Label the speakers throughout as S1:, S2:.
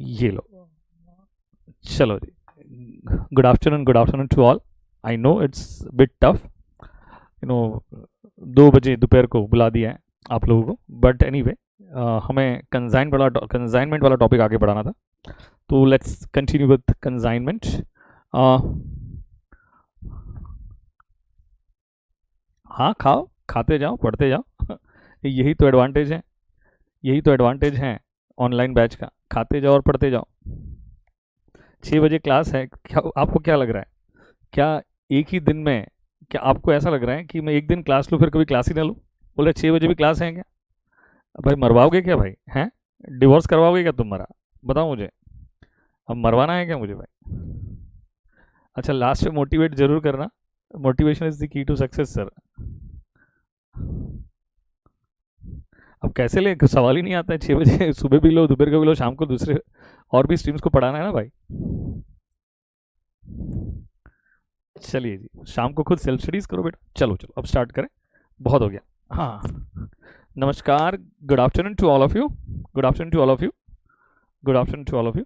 S1: ये लो, चलो जी। Good afternoon to all. I know it's bit tough, 2 बजे दोपहर को बुला दिया है आप लोगों को, बट एनीवे हमें कंसाइनमेंट वाला टॉपिक आगे बढ़ाना था, तो लेट्स कंटिन्यू विद कंसाइनमेंट। हाँ, खाओ, खाते जाओ, पढ़ते जाओ। यही तो एडवांटेज है ऑनलाइन बैच का। खाते जाओ और पढ़ते जाओ। 6 बजे क्लास है। क्या आपको क्या लग रहा है, क्या एक ही दिन में, क्या आपको ऐसा लग रहा है कि मैं एक दिन क्लास लूँ फिर कभी क्लास ही ना लूँ? बोल रहे 6 बजे भी क्लास है क्या? भाई मरवाओगे क्या भाई? हैं, डिवोर्स करवाओगे क्या तुम मेरा? बताओ मुझे, अब मरवाना है क्या मुझे भाई? अच्छा, लास्ट में मोटिवेट जरूर करना। Motivation is the key to success sir. अब कैसे ले, सवाल ही नहीं आता है। 6 बजे सुबह भी लो, दोपहर को भी लो, शाम को दूसरे और भी स्ट्रीम्स को पढ़ाना है ना भाई। चलिए जी, शाम को खुद सेल्फ स्टडीज करो बेटा। चलो चलो अब स्टार्ट करें, बहुत हो गया। हाँ, नमस्कार, good afternoon to all of you, good afternoon to all of you, good afternoon to all of you.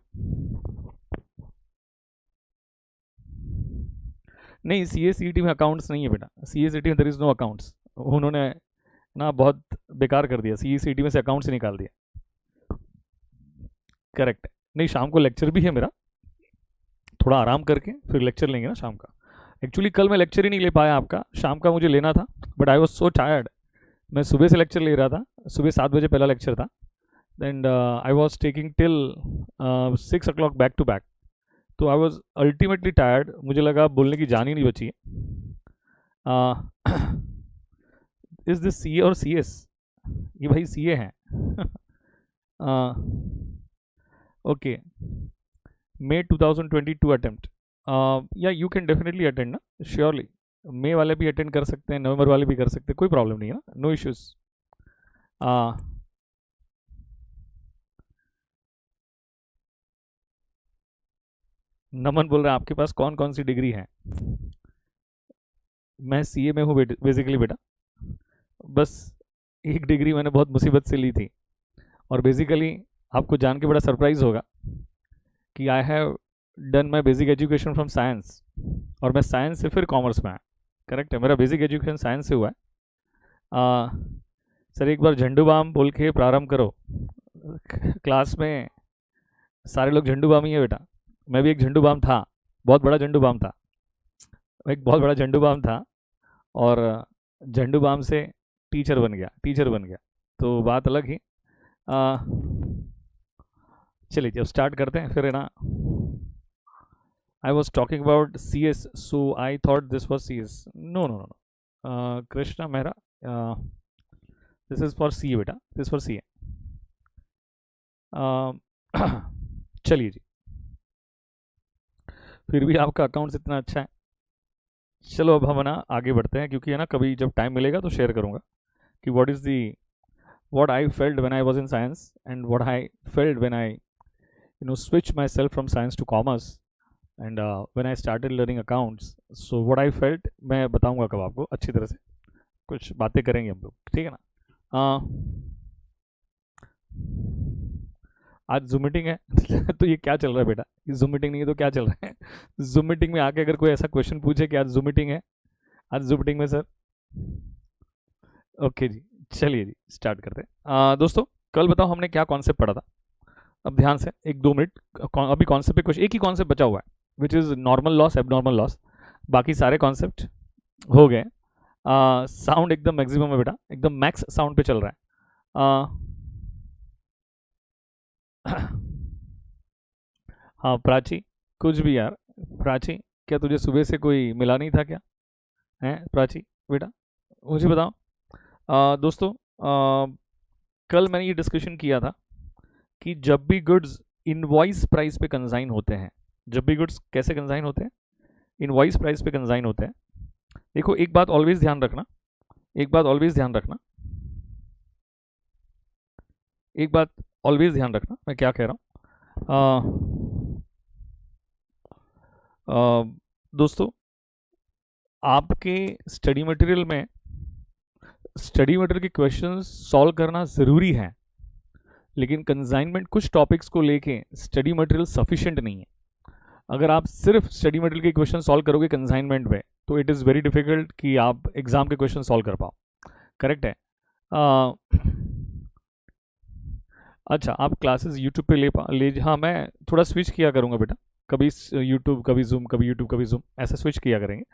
S1: नहीं, सी ए सी टी में अकाउंट्स नहीं है बेटा। सी ए सी टी में देयर इज नो अकाउंट्स। उन्होंने ना बहुत बेकार कर दिया, सी ए सी टी में से अकाउंट्स ही निकाल दिया। करेक्ट है। नहीं, शाम को लेक्चर भी है मेरा, थोड़ा आराम करके फिर लेक्चर लेंगे ना शाम का। एक्चुअली कल मैं लेक्चर ही नहीं ले पाया आपका, शाम का मुझे लेना था, but I was so tired. मैं सुबह से लेक्चर ले रहा था, सुबह 7 बजे पहला लेक्चर था, and I was taking till 6 o'clock back to back. तो आई वॉज अल्टीमेटली टायर्ड, मुझे लगा बोलने की जान ही नहीं बची है। इज दिस सी ए और सी एस? ये भाई सी ए है। Okay, May 2022 attempt. या यू कैन डेफिनेटली अटेंड ना, श्योरली। मे वाले भी अटेंड कर सकते हैं, नवंबर वाले भी कर सकते हैं, कोई प्रॉब्लम नहीं है ना, नो इश्यूज। नमन बोल रहा है आपके पास कौन कौन सी डिग्री है? मैं सीए में हूँ बेसिकली बेटा। बस एक डिग्री मैंने बहुत मुसीबत से ली थी, और बेसिकली आपको जान के बड़ा सरप्राइज होगा कि I have done my basic education from science, और मैं साइंस से फिर कॉमर्स में आया। करेक्ट है, मेरा बेसिक एजुकेशन साइंस से हुआ है। सर एक बार झंडू बाम बोल के प्रारंभ करो। क्लास में सारे लोग झंडू बाम ही है बेटा, मैं भी एक झंडू बाम था, बहुत बड़ा झंडू बाम था, एक बहुत बड़ा झंडू बाम था, और झंडू बाम से टीचर बन गया, तो बात अलग ही। चलिए अब स्टार्ट करते हैं फिर, है ना। I was talking about C S, so I thought this was C S. No no no, Krishna Mehra, this is for C A बेटा, दिस फॉर सी ए। चलिए जी, फिर भी आपका अकाउंट्स इतना अच्छा है। चलो अब हम ना आगे बढ़ते हैं, क्योंकि है ना कभी जब टाइम मिलेगा तो शेयर करूंगा कि what I felt when I was in science, and what I felt when I switched myself from science to commerce, and when I started learning accounts. So what I felt मैं बताऊंगा कब आपको अच्छी तरह से, कुछ बातें करेंगे हम लोग, ठीक है ना। आज जूम मीटिंग है। तो ये क्या चल रहा है बेटा? जूम मीटिंग नहीं है तो क्या चल रहा है? जूम मीटिंग में आके अगर कोई ऐसा क्वेश्चन पूछे कि आज जूम मीटिंग है, आज जूम मीटिंग में सर। ओके जी, चलिए जी स्टार्ट करते हैं। दोस्तों, कल बताओ हमने क्या कॉन्सेप्ट पढ़ा था? अब ध्यान से 1-2 मिनट, अभी कॉन्सेप्ट पे कुछ एक ही कॉन्सेप्ट बचा हुआ है, which is normal loss, abnormal loss. बाकी सारे कॉन्सेप्ट हो गए। साउंड एकदम मैक्सिमम है बेटा, एकदम मैक्स साउंड पे चल रहा है। हाँ प्राची, कुछ भी यार। प्राची, क्या तुझे सुबह से कोई मिला नहीं था क्या? हैं प्राची बेटा, मुझे बताओ। दोस्तों, कल मैंने ये डिस्कशन किया था कि जब भी गुड्स इनवॉइस प्राइस पे कंसाइन होते हैं, जब भी गुड्स कैसे कंसाइन होते हैं, इनवॉइस प्राइस पे कंसाइन होते हैं। देखो एक बात ऑलवेज ध्यान रखना, एक बात ऑलवेज ध्यान रखना, एक बात ऑलवेज ध्यान रखना, मैं क्या कह रहा हूँ। दोस्तों, आपके स्टडी मटेरियल में स्टडी मटेरियल के क्वेश्चंस सॉल्व करना ज़रूरी है, लेकिन कंसाइनमेंट कुछ टॉपिक्स को लेके स्टडी मटेरियल सफिशिएंट नहीं है। अगर आप सिर्फ स्टडी मटेरियल के क्वेश्चन सॉल्व करोगे कंसाइनमेंट में तो इट इज़ वेरी डिफिकल्ट कि आप एग्जाम के क्वेश्चन सॉल्व कर पाओ। करेक्ट है। अच्छा, आप क्लासेस यूट्यूब पे ले हाँ, मैं थोड़ा स्विच किया करूँगा बेटा, कभी यूट्यूब कभी जूम, कभी यूट्यूब कभी जूम, ऐसा स्विच किया करेंगे।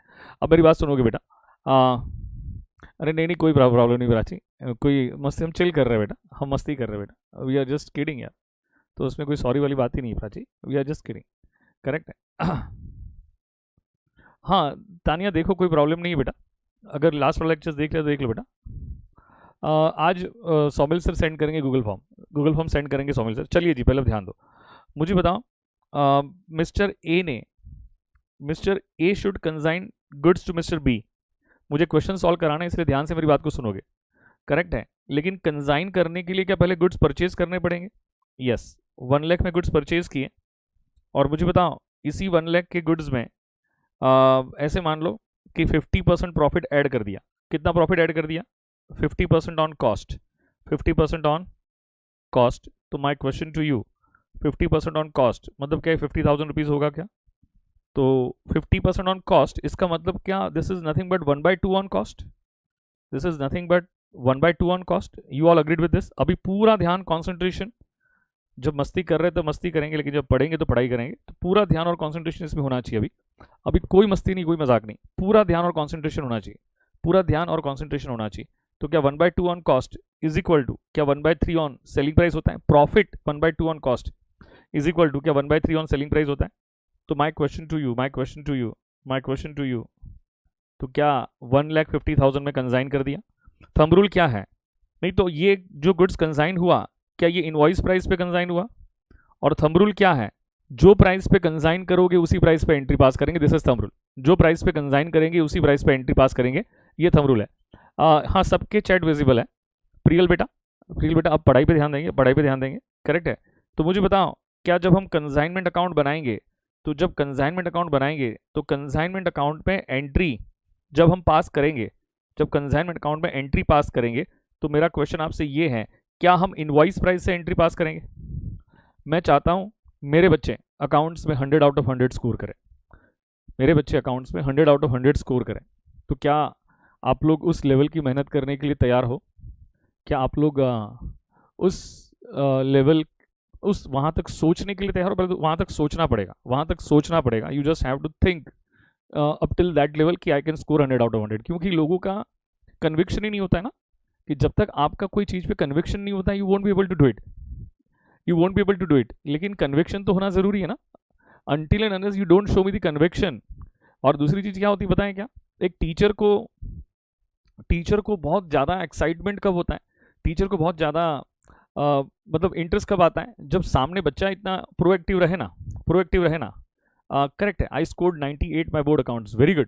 S1: अब मेरी बात सुनोगे बेटा। अरे नहीं कोई प्रॉब्लम नहीं प्राची, कोई मस्ती, हम चिल कर रहे हैं बेटा, हम मस्ती कर रहे हैं बेटा, वी आर जस्ट किडिंग यार, तो उसमें कोई सॉरी वाली बात ही नहीं Prachi, we are just kidding. Correct है। हाँ तानिया देखो कोई प्रॉब्लम नहीं है बेटा, अगर लास्ट वाला लेक्चर देख लिया तो देख लो बेटा। आज सोमिल सर सेंड करेंगे गूगल फॉर्म सेंड करेंगे सोमिल सर। चलिए जी, पहले ध्यान दो, मुझे बताओ mister A should consign goods to mister B. मुझे क्वेश्चन सॉल्व कराना है, इसलिए ध्यान से मेरी बात को सुनोगे। करेक्ट है, लेकिन कंसाइन करने के लिए क्या पहले गुड्स परचेज करने पड़ेंगे? यस, 1 लाख में गुड्स परचेज किए, और मुझे बताओ इसी 1 लाख के गुड्स में ऐसे मान लो कि 50% प्रॉफिट ऐड कर दिया। कितना प्रॉफिट ऐड कर दिया? 50% ऑन कॉस्ट, 50% ऑन कॉस्ट। तो my question to you, 50% on cost मतलब क्या है? 50,000 रुपीज़ होगा क्या? तो 50% ऑन कॉस्ट, इसका मतलब क्या? This is nothing but 1/2 on cost, this is nothing but 1/2 on cost. You all agreed with this? अभी पूरा ध्यान, कॉन्सेंट्रेशन, जब मस्ती कर रहे हैं तो मस्ती करेंगे, लेकिन जब पढ़ेंगे तो पढ़ाई करेंगे, तो पूरा ध्यान और कॉन्सेंट्रेशन इसमें होना चाहिए। अभी कोई मस्ती नहीं, कोई मजाक नहीं, पूरा ध्यान और कॉन्सेंट्रेशन होना चाहिए, पूरा ध्यान और कॉन्सेंट्रेशन होना चाहिए। तो क्या 1/2 on cost is equal to क्या 1/3 ऑन सेलिंग प्राइस होता है? Profit 1/2 on cost is equal to क्या 1/3 ऑन सेलिंग प्राइस होता है? तो माई क्वेश्चन टू यू, तो क्या 1,50,000 में कंसाइन कर दिया? थंब रूल क्या है? नहीं तो ये जो गुड्स कंसाइन हुआ, क्या ये इनवॉइस प्राइस पे कंसाइन हुआ? और थंब रूल क्या है? जो प्राइस पे कंसाइन करोगे उसी प्राइस पे एंट्री पास करेंगे। दिस इज थंब रूल, जो प्राइस पे कंसाइन करेंगे उसी प्राइस पे एंट्री पास करेंगे, ये थंब रूल है। हाँ, सबके चैट विजिबल है। प्रियल बेटा अब पढ़ाई पे ध्यान देंगे, करेक्ट है। तो मुझे बताओ, क्या जब हम कंसाइनमेंट अकाउंट बनाएंगे, तो कंसाइनमेंट अकाउंट में एंट्री जब हम पास करेंगे, जब कंसाइनमेंट अकाउंट में एंट्री पास करेंगे, तो मेरा क्वेश्चन आपसे ये है, क्या हम इनवॉइस प्राइस से एंट्री पास करेंगे? मैं चाहता हूं मेरे बच्चे अकाउंट्स में 100 आउट ऑफ 100 स्कोर करें, मेरे बच्चे अकाउंट्स में 100 आउट ऑफ 100 स्कोर करें। तो क्या आप लोग उस लेवल की मेहनत करने के लिए तैयार हो? क्या आप लोग उस लेवल, उस वहाँ तक सोचने के लिए तैयार हो? पर वहाँ तक सोचना पड़ेगा, you just have to think up till that level कि I can score 100 out of 100। क्योंकि लोगों का कन्विक्शन ही नहीं होता है ना, कि जब तक आपका कोई चीज़ पे कन्विक्शन नहीं होता, you won't be able to do it, लेकिन कन्विक्शन तो होना ज़रूरी है ना। Until and unless you don't show me the conviction. और दूसरी चीज़ क्या होती है बताएं क्या? एक टीचर को बहुत ज़्यादा एक्साइटमेंट कब होता है, टीचर को बहुत ज़्यादा मतलब इंटरेस्ट कब आता है? जब सामने बच्चा इतना प्रोएक्टिव रहे ना। करेक्ट है। I scored 98 my board accounts, very good,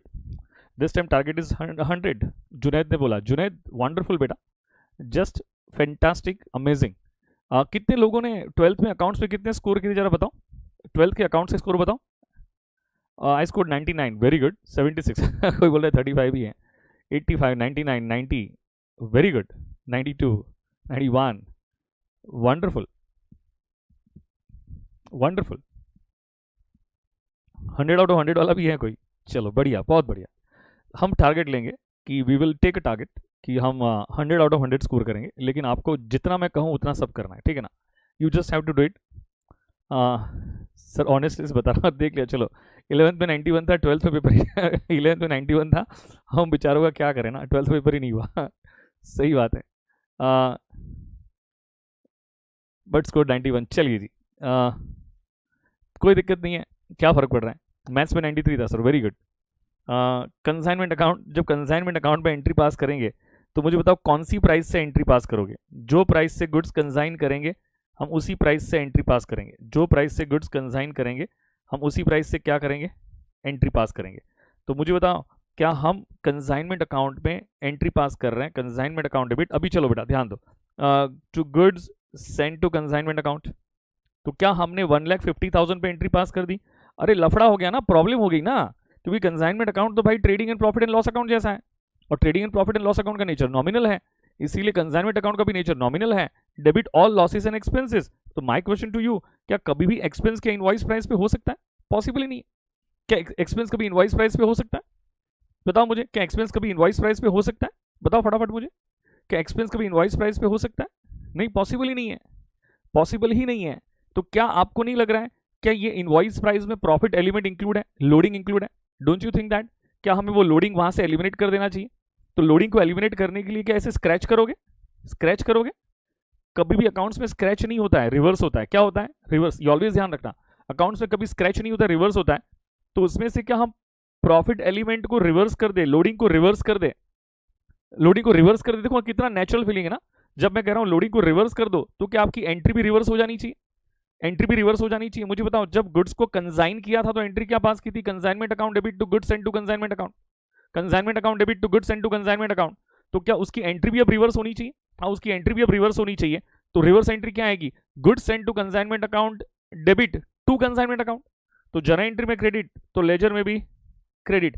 S1: this time target is 100। Junaid ने बोला, जुनैद वंडरफुल बेटा, जस्ट फैंटास्टिक, अमेजिंग। कितने लोगों ने 12th में अकाउंट्स पे कितने स्कोर किए जरा बताओ? 12th के अकाउंट्स के स्कोर बताओ। I scored 99, very good. 76 कोई बोल रहा है 35 भी है। 85, 99, 90, very good. 92, 91, wonderful 100 out of 100 वाला भी है कोई? चलो बढ़िया, बहुत बढ़िया। हम टारगेट लेंगे कि we will take a target कि हम 100 आउट ऑफ 100 स्कोर करेंगे, लेकिन आपको जितना मैं कहूँ उतना सब करना है, ठीक है ना? You just have to do it. Sir honestly बता रहा हूँ, देख लिया, चलो 11th में 91 था, 12th में पेपर 11th में 91 था, हम बेचारों का क्या करें ना, 12th पेपर ही नहीं हुआ सही बात है। बट स्कोर 91, चलिए जी, कोई दिक्कत नहीं है, क्या फ़र्क पड़ रहा है? मैथ्स में 93 था sir, very good. Consignment account, जब कंसाइनमेंट अकाउंट में एंट्री पास करेंगे तो मुझे बताओ कौन सी प्राइस से एंट्री पास करोगे? जो प्राइस से गुड्स कंसाइन करेंगे हम उसी प्राइस से एंट्री पास करेंगे, जो प्राइस से गुड्स कंसाइन करेंगे हम उसी प्राइस से क्या करेंगे? एंट्री पास करेंगे। तो मुझे बताओ, क्या हम कंसाइनमेंट अकाउंट में एंट्री पास कर रहे हैं? कंसाइनमेंट अकाउंट डेबिट, अभी चलो बेटा ध्यान दो, to goods send to consignment account, तो क्या हमने 1,50,000 पे एंट्री पास कर दी? अरे लफड़ा हो गया ना, प्रॉब्लम हो गई ना, क्योंकि कंसाइनमेंट अकाउंट तो भाई trading and profit and loss account जैसा है, और trading and profit and loss account का नेचर नॉमिनल है, इसीलिए कंसाइनमेंट अकाउंट का भी नेचर नॉमिनल है। Debit all losses and expenses. तो माय क्वेश्चन टू यू, क्या कभी भी एक्सपेंस क्या इनवॉइस प्राइस पे हो सकता है? पॉसिबल ही नहीं है। क्या एक्सपेंस कभी इनवॉइस प्राइस पे हो सकता है? बताओ मुझे, क्या एक्सपेंस कभी इनवॉइस प्राइस पे हो सकता है? बताओ फटाफट मुझे, क्या एक्सपेंस कभी इनवॉइस प्राइस पे हो सकता है? नहीं, पॉसिबल ही नहीं है, पॉसिबल ही नहीं है। तो क्या आपको नहीं लग रहा है क्या ये इनवॉइस प्राइस में प्रॉफिट एलिमेंट इंक्लूड है, लोडिंग इंक्लूड है? Don't you think that? क्या हमें वो लोडिंग वहां से एलिमिनेट कर देना चाहिए? तो लोडिंग को एलिमिनेट करने के लिए क्या ऐसे स्क्रैच करोगे? स्क्रैच करोगे? कभी भी अकाउंट्स में स्क्रैच नहीं होता है, रिवर्स होता है। क्या होता है? रिवर्स। ये ऑलवेज ध्यान रखना, अकाउंट्स में कभी स्क्रैच नहीं होता, रिवर्स होता है। तो उसमें से क्या हम प्रॉफिट एलिमेंट को रिवर्स कर दे, लोडिंग को रिवर्स कर दे, लोडिंग को रिवर्स कर दे। देखो कितना नेचुरल फीलिंग है ना, जब मैं कह रहा हूं लोडिंग को रिवर्स कर दो तो क्या आपकी एंट्री भी रिवर्स हो जानी चाहिए? एंट्री भी रिवर्स हो जानी चाहिए। मुझे बताओ, जब गुड्स को कंसाइन किया था तो एंट्री क्या पास की थी? Consignment account debit to goods and to consignment account, consignment account debit to goods and to consignment account. तो क्या उसकी एंट्री भी अब रिवर्स होनी चाहिए? हाँ, उसकी एंट्री भी अब रिवर्स होनी चाहिए। तो रिवर्स एंट्री क्या आएगी? Goods send to consignment account debit to consignment account. तो जरा एंट्री में क्रेडिट तो लेजर में भी credit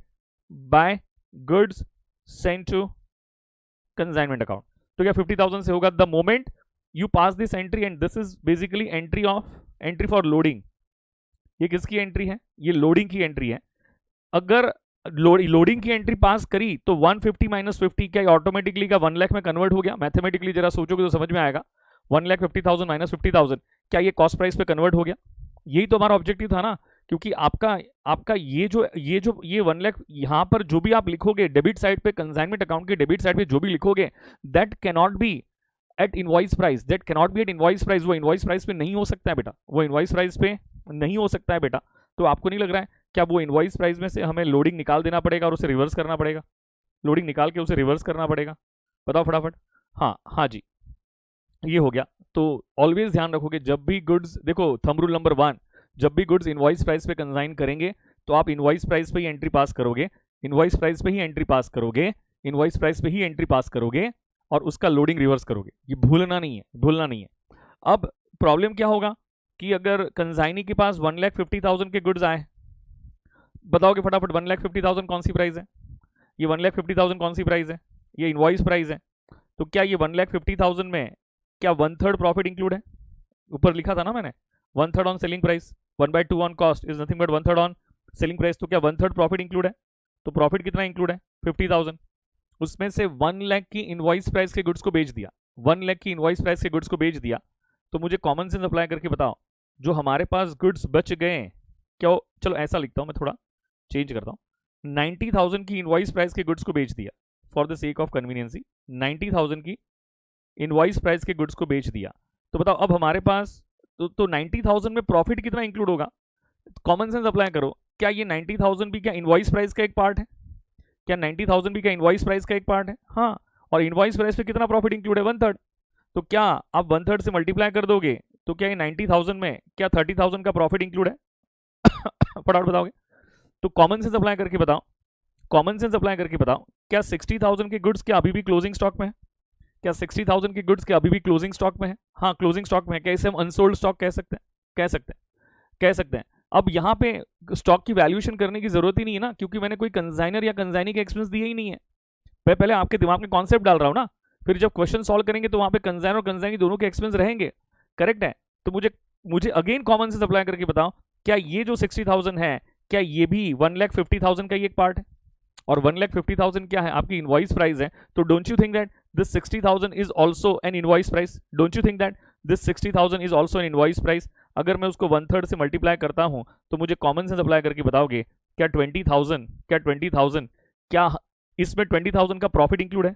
S1: by goods send to consignment account. तो क्या 50,000 से होगा the moment you pass this entry, and this is basically entry for loading. ये किसकी एंट्री है? ये लोडिंग की एंट्री है। अगर लोडिंग की एंट्री पास करी तो 150 माइनस 50 क्या ऑटोमेटिकली का 1 लाख में कन्वर्ट हो गया? मैथमेटिकली जरा सोचोगे तो समझ में आएगा। 1,50,000 माइनस 50,000 क्या ये कॉस्ट प्राइस पे कन्वर्ट हो गया? यही तो हमारा ऑब्जेक्टिव था ना, क्योंकि आपका ये 1 लाख यहां पर जो भी आप लिखोगे डेबिट साइड पे, कंसाइनमेंट अकाउंट के डेबिट साइड पे जो भी लिखोगे, that cannot be at invoice price, that cannot be at invoice price. वो इनवॉइस प्राइस पे नहीं हो सकता है बेटा, वो इनवॉइस प्राइस पे नहीं हो सकता है बेटा। तो आपको नहीं लग रहा है क्या वो इनवॉइस प्राइस में से हमें लोडिंग निकाल देना पड़ेगा और उसे रिवर्स करना पड़ेगा? लोडिंग निकाल के उसे रिवर्स करना पड़ेगा। बताओ फटाफट। हाँ हाँ जी, ये हो गया। तो ऑलवेज ध्यान रखोगे जब भी गुड्स, देखो थंब रूल नंबर 1, जब भी गुड्स इनवॉइस प्राइस पे कंसाइन करेंगे तो आप इनवॉइस प्राइस पे ही एंट्री पास करोगे, इनवॉइस प्राइस पे ही एंट्री पास करोगे, इनवॉइस प्राइस पे ही एंट्री पास करोगे और उसका लोडिंग रिवर्स करोगे। ये भूलना नहीं है, भूलना नहीं है। अब प्रॉब्लम क्या होगा कि अगर कंसाइनी के पास 1,50,000 के गुड्स आए, बताओगे फटाफट 1,50,000 कौन सी प्राइस है? ये 1,50,000 कौन सी प्राइस है? ये इनवॉइस प्राइस है। तो क्या ये 1,50,000 में क्या 1/3 प्रॉफिट इंक्लूड है? ऊपर लिखा था ना मैंने, 1/3 on selling price, 1/2 on cost is nothing but 1/3 on selling price. तो क्या 1/3 प्रॉफिट इंक्लूड है? तो प्रॉफिट कितना इंक्लूड है? 50,000। उसमें से 1 लाख की इनवॉइस प्राइस के गुड्स को बेच दिया, 1 लाख की इनवॉइस प्राइस के गुड्स को बेच दिया। तो मुझे कॉमन सेंस अप्लाई करके बताओ, जो हमारे पास गुड्स बच गए, क्या चलो ऐसा लिखता हूं, मैं थोड़ा चेंज करता हूं, 90,000 की इनवॉइस प्राइस के गुड्स को बेच दिया for the sake of conveniences, 90,000 की इनवॉइस प्राइस के गुड्स को बेच दिया। तो बताओ अब हमारे पास तो 90,000 में प्रॉफिट कितना इंक्लूड होगा? कॉमन सेंस अप्लाई करो, क्या ये 90,000 भी क्या इनवॉइस प्राइस का एक पार्ट है? क्या 90,000 भी क्या इनवॉइस प्राइस का एक पार्ट है? हाँ। और इनवॉइस प्राइस पे कितना प्रॉफिट इंक्लूड है? 1/3। तो क्या आप 1/3 से मल्टीप्लाई कर दोगे तो क्या ये 90,000 में क्या 30,000 का प्रॉफिट इंक्लूड है? फटाफट बताओगे? तो कॉमन सेंस अप्लाई करके बताओ, कॉमन सेंस अप्लाई करके बताओ, क्या 60,000 के गुड्स क्या अभी भी क्लोजिंग स्टॉक में है? क्या 60,000 के गुड्स क्या अभी भी क्लोजिंग स्टॉक में है? हाँ, क्लोजिंग स्टॉक में है। क्या इसे हम अनसोल्ड स्टॉक कह सकते हैं? कह सकते हैं, कह सकते हैं। अब यहाँ पे स्टॉक की वैल्यूएशन करने की जरूरत ही नहीं है ना, क्योंकि मैंने कोई कंसाइनर या कंसाइनी के एक्सपेंस दिए ही नहीं है। मैं पहले आपके दिमाग में कॉन्सेप्ट डाल रहा हूँ ना, फिर जब क्वेश्चन सॉल्व करेंगे तो वहां पे कंसाइन और कंसाइनी दोनों के एक्सपेंस रहेंगे। करेक्ट है? तो मुझे अगेन कॉमन सेंस अप्लाई करके बताओ, क्या ये जो 60,000 है क्या ये भी 1,50,000 का ही एक पार्ट है? और 1,50,000 क्या है? आपकी इनवॉइस प्राइस है। तो don't you think that this 60,000 is also an invoice price? Don't you think that this 60,000 is also an invoice price? अगर मैं उसको 1/3 से मल्टीप्लाई करता हूं तो मुझे कॉमन सेंस अप्लाई करके बताओगे, क्या 20,000 क्या इसमें 20,000 का प्रॉफिट इंक्लूड है?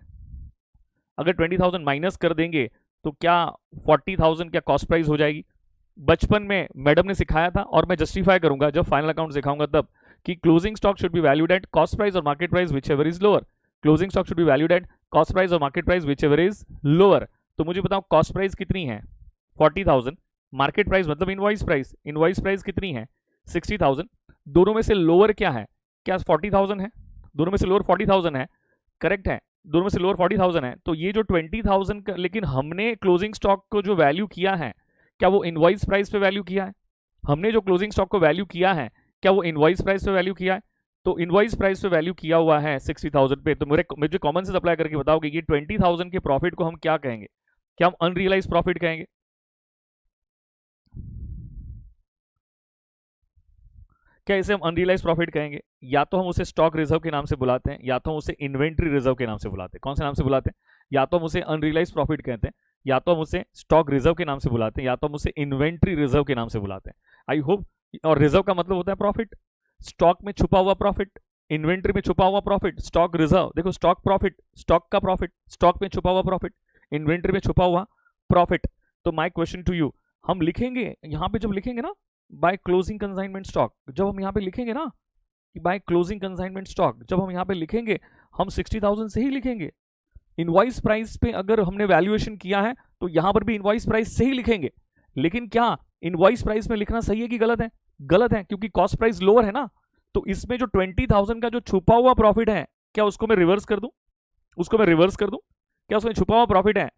S1: अगर 20,000 माइनस कर देंगे तो क्या 40,000 क्या कॉस्ट प्राइस हो जाएगी? बचपन में मैडम ने सिखाया था और मैं जस्टिफाई करूंगा जब फाइनल अकाउंट सिखाऊंगा तब, कि closing stock should be valued at cost price और market price whichever is lower. Closing stock should be valued at cost price और market price whichever is lower. तो मुझे बताओ कॉस्ट प्राइस कितनी है? 40,000। मार्केट प्राइस मतलब invoice price, invoice price कितनी है? 60,000। दोनों में से लोअर क्या है? क्या 40,000 है? दोनों में से लोअर 40,000 है। करेक्ट है, दोनों में से लोअर 40,000 है। तो ये जो 20,000 का, लेकिन हमने क्लोजिंग स्टॉक को जो वैल्यू किया है क्या वो इनवॉइस प्राइस पे वैल्यू किया है? हमने जो क्लोजिंग स्टॉक को वैल्यू किया है क्या वो इनवॉइस प्राइस पे वैल्यू किया है? तो इनवॉइस प्राइस पे वैल्यू किया मुझे 60,000 पे। तो मुझे कॉमन सेंस अप्लाई करके बताओगे ये 20,000 के प्रॉफिट को हम क्या कहेंगे? क्या हम अनरियलाइज प्रॉफिट कहेंगे? क्या इसे हम अनरियलाइज प्रॉफिट कहेंगे? या तो हम उसे स्टॉक रिजर्व के नाम से बुलाते हैं, या तो हम उसे इन्वेंट्री रिजर्व के नाम से बुलाते हैं। कौन से नाम से बुलाते हैं? या तो हम उसे अनरियलाइज प्रॉफिट कहते हैं, या तो हम उसे स्टॉक रिजर्व के नाम से बुलाते हैं, या तो हम उसे इन्वेंट्री रिजर्व के नाम से बुलाते हैं। I hope. और रिजर्व का मतलब होता है प्रॉफिट, स्टॉक में छुपा हुआ प्रॉफिट, इन्वेंट्री में छुपा हुआ प्रॉफिट, स्टॉक रिजर्व। देखो, स्टॉक प्रॉफिट, स्टॉक का प्रॉफिट, स्टॉक में छुपा हुआ प्रॉफिट, इन्वेंट्री में छुपा हुआ प्रॉफिट। तो माय क्वेश्चन टू यू, हम लिखेंगे यहां पे, जब लिखेंगे ना बाय क्लोजिंग कंसाइनमेंट स्टॉक, जब हम यहाँ पे लिखेंगे ना कि बाय क्लोजिंग कंसाइनमेंट स्टॉक, जब हम यहाँ पे लिखेंगे, हम 60,000 से ही लिखेंगे। इनवॉइस प्राइस पे अगर हमने वैल्यूएशन किया है तो यहां पर भी इनवॉइस प्राइस से ही लिखेंगे। लेकिन क्या इनवॉइस प्राइस में लिखना सही है कि गलत है? गलत है, क्योंकि कॉस्ट प्राइस लोअर है ना। तो इसमें जो 20,000 का जो छुपा हुआ प्रॉफिट है, क्या उसको मैं रिवर्स कर दूं? उसको मैं रिवर्स कर दूं? क्या उसमें छुपा हुआ प्रॉफिट है?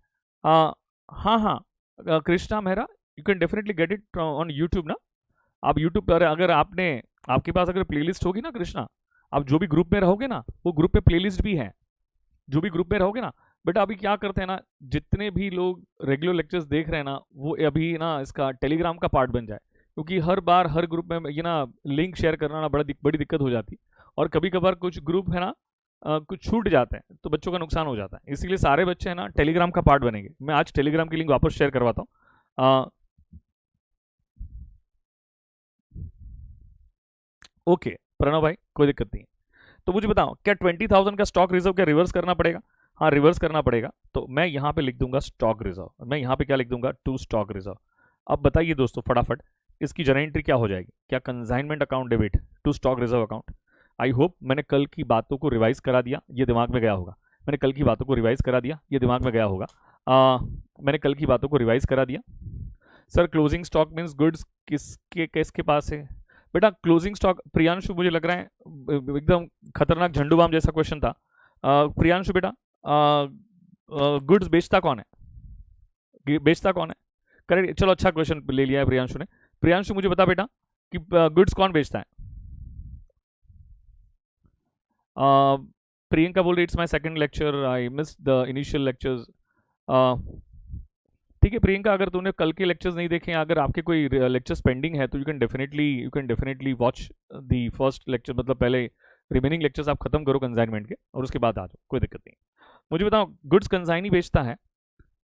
S1: हाँ हाँ, Krishna Mehra, you can definitely get it on YouTube ना। आप यूट्यूब पर अगर आपने, आपके पास अगर प्लेलिस्ट होगी ना कृष्णा, आप जो भी ग्रुप में रहोगे ना, वो ग्रुप पे प्लेलिस्ट भी है। जो भी ग्रुप में रहोगे ना, बट अभी क्या करते हैं ना, जितने भी लोग रेगुलर लेक्चर्स देख रहे हैं ना, वो अभी ना इसका टेलीग्राम का पार्ट बन जाए, क्योंकि हर बार हर ग्रुप में ये ना लिंक शेयर करना ना बड़ी दिक्कत हो जाती। और कभी कभार कुछ ग्रुप है ना, कुछ छूट जाते हैं तो बच्चों का नुकसान हो जाता है। इसीलिए सारे बच्चे है ना टेलीग्राम का पार्ट बनेंगे। मैं आज टेलीग्राम की लिंक वापस शेयर करवाता हूँ। ओके प्रणव भाई, कोई दिक्कत नहीं है। तो मुझे बताओ, क्या 20,000 का स्टॉक रिजर्व क्या रिवर्स करना पड़ेगा? हाँ, रिवर्स करना पड़ेगा। तो मैं यहाँ पे लिख दूंगा स्टॉक रिजर्व, मैं यहाँ पे क्या लिख दूंगा, टू स्टॉक रिजर्व। अब बताइए दोस्तों फटाफट, इसकी जर्नल एंट्री क्या हो जाएगी? क्या consignment account debit to stock reserve account. I hope मैंने कल की बातों को रिवाइज करा दिया, ये दिमाग में गया होगा। मैंने कल की बातों को रिवाइज करा दिया, ये दिमाग में गया होगा। मैंने कल की बातों को रिवाइज करा दिया। Sir closing stock means goods किसके किसके पास है? बेटा क्लोजिंग स्टॉक, प्रियांशु मुझे लग रहा है एकदम खतरनाक झंडू बाम जैसा क्वेश्चन था। प्रियांशु बेटा, गुड्स बेचता कौन है? बेचता कौन है? करेक्ट, चलो अच्छा क्वेश्चन ले लिया है प्रियांशु ने। प्रियांशु मुझे बता बेटा कि गुड्स कौन बेचता है? प्रियंका बोल रही it's my second lecture, I miss the initial lectures. ठीक है प्रियंका, अगर तूने कल के लेक्चर्स नहीं देखे हैं, अगर आपके कोई लेक्चर्स पेंडिंग है, तो you can definitely watch the first lecture, मतलब पहले रिमेनिंग लेक्चर्स आप खत्म करो कंसाइनमेंट के, और उसके बाद आ जाओ, कोई दिक्कत नहीं। मुझे बताओ, गुड्स कंसाइनी बेचता है,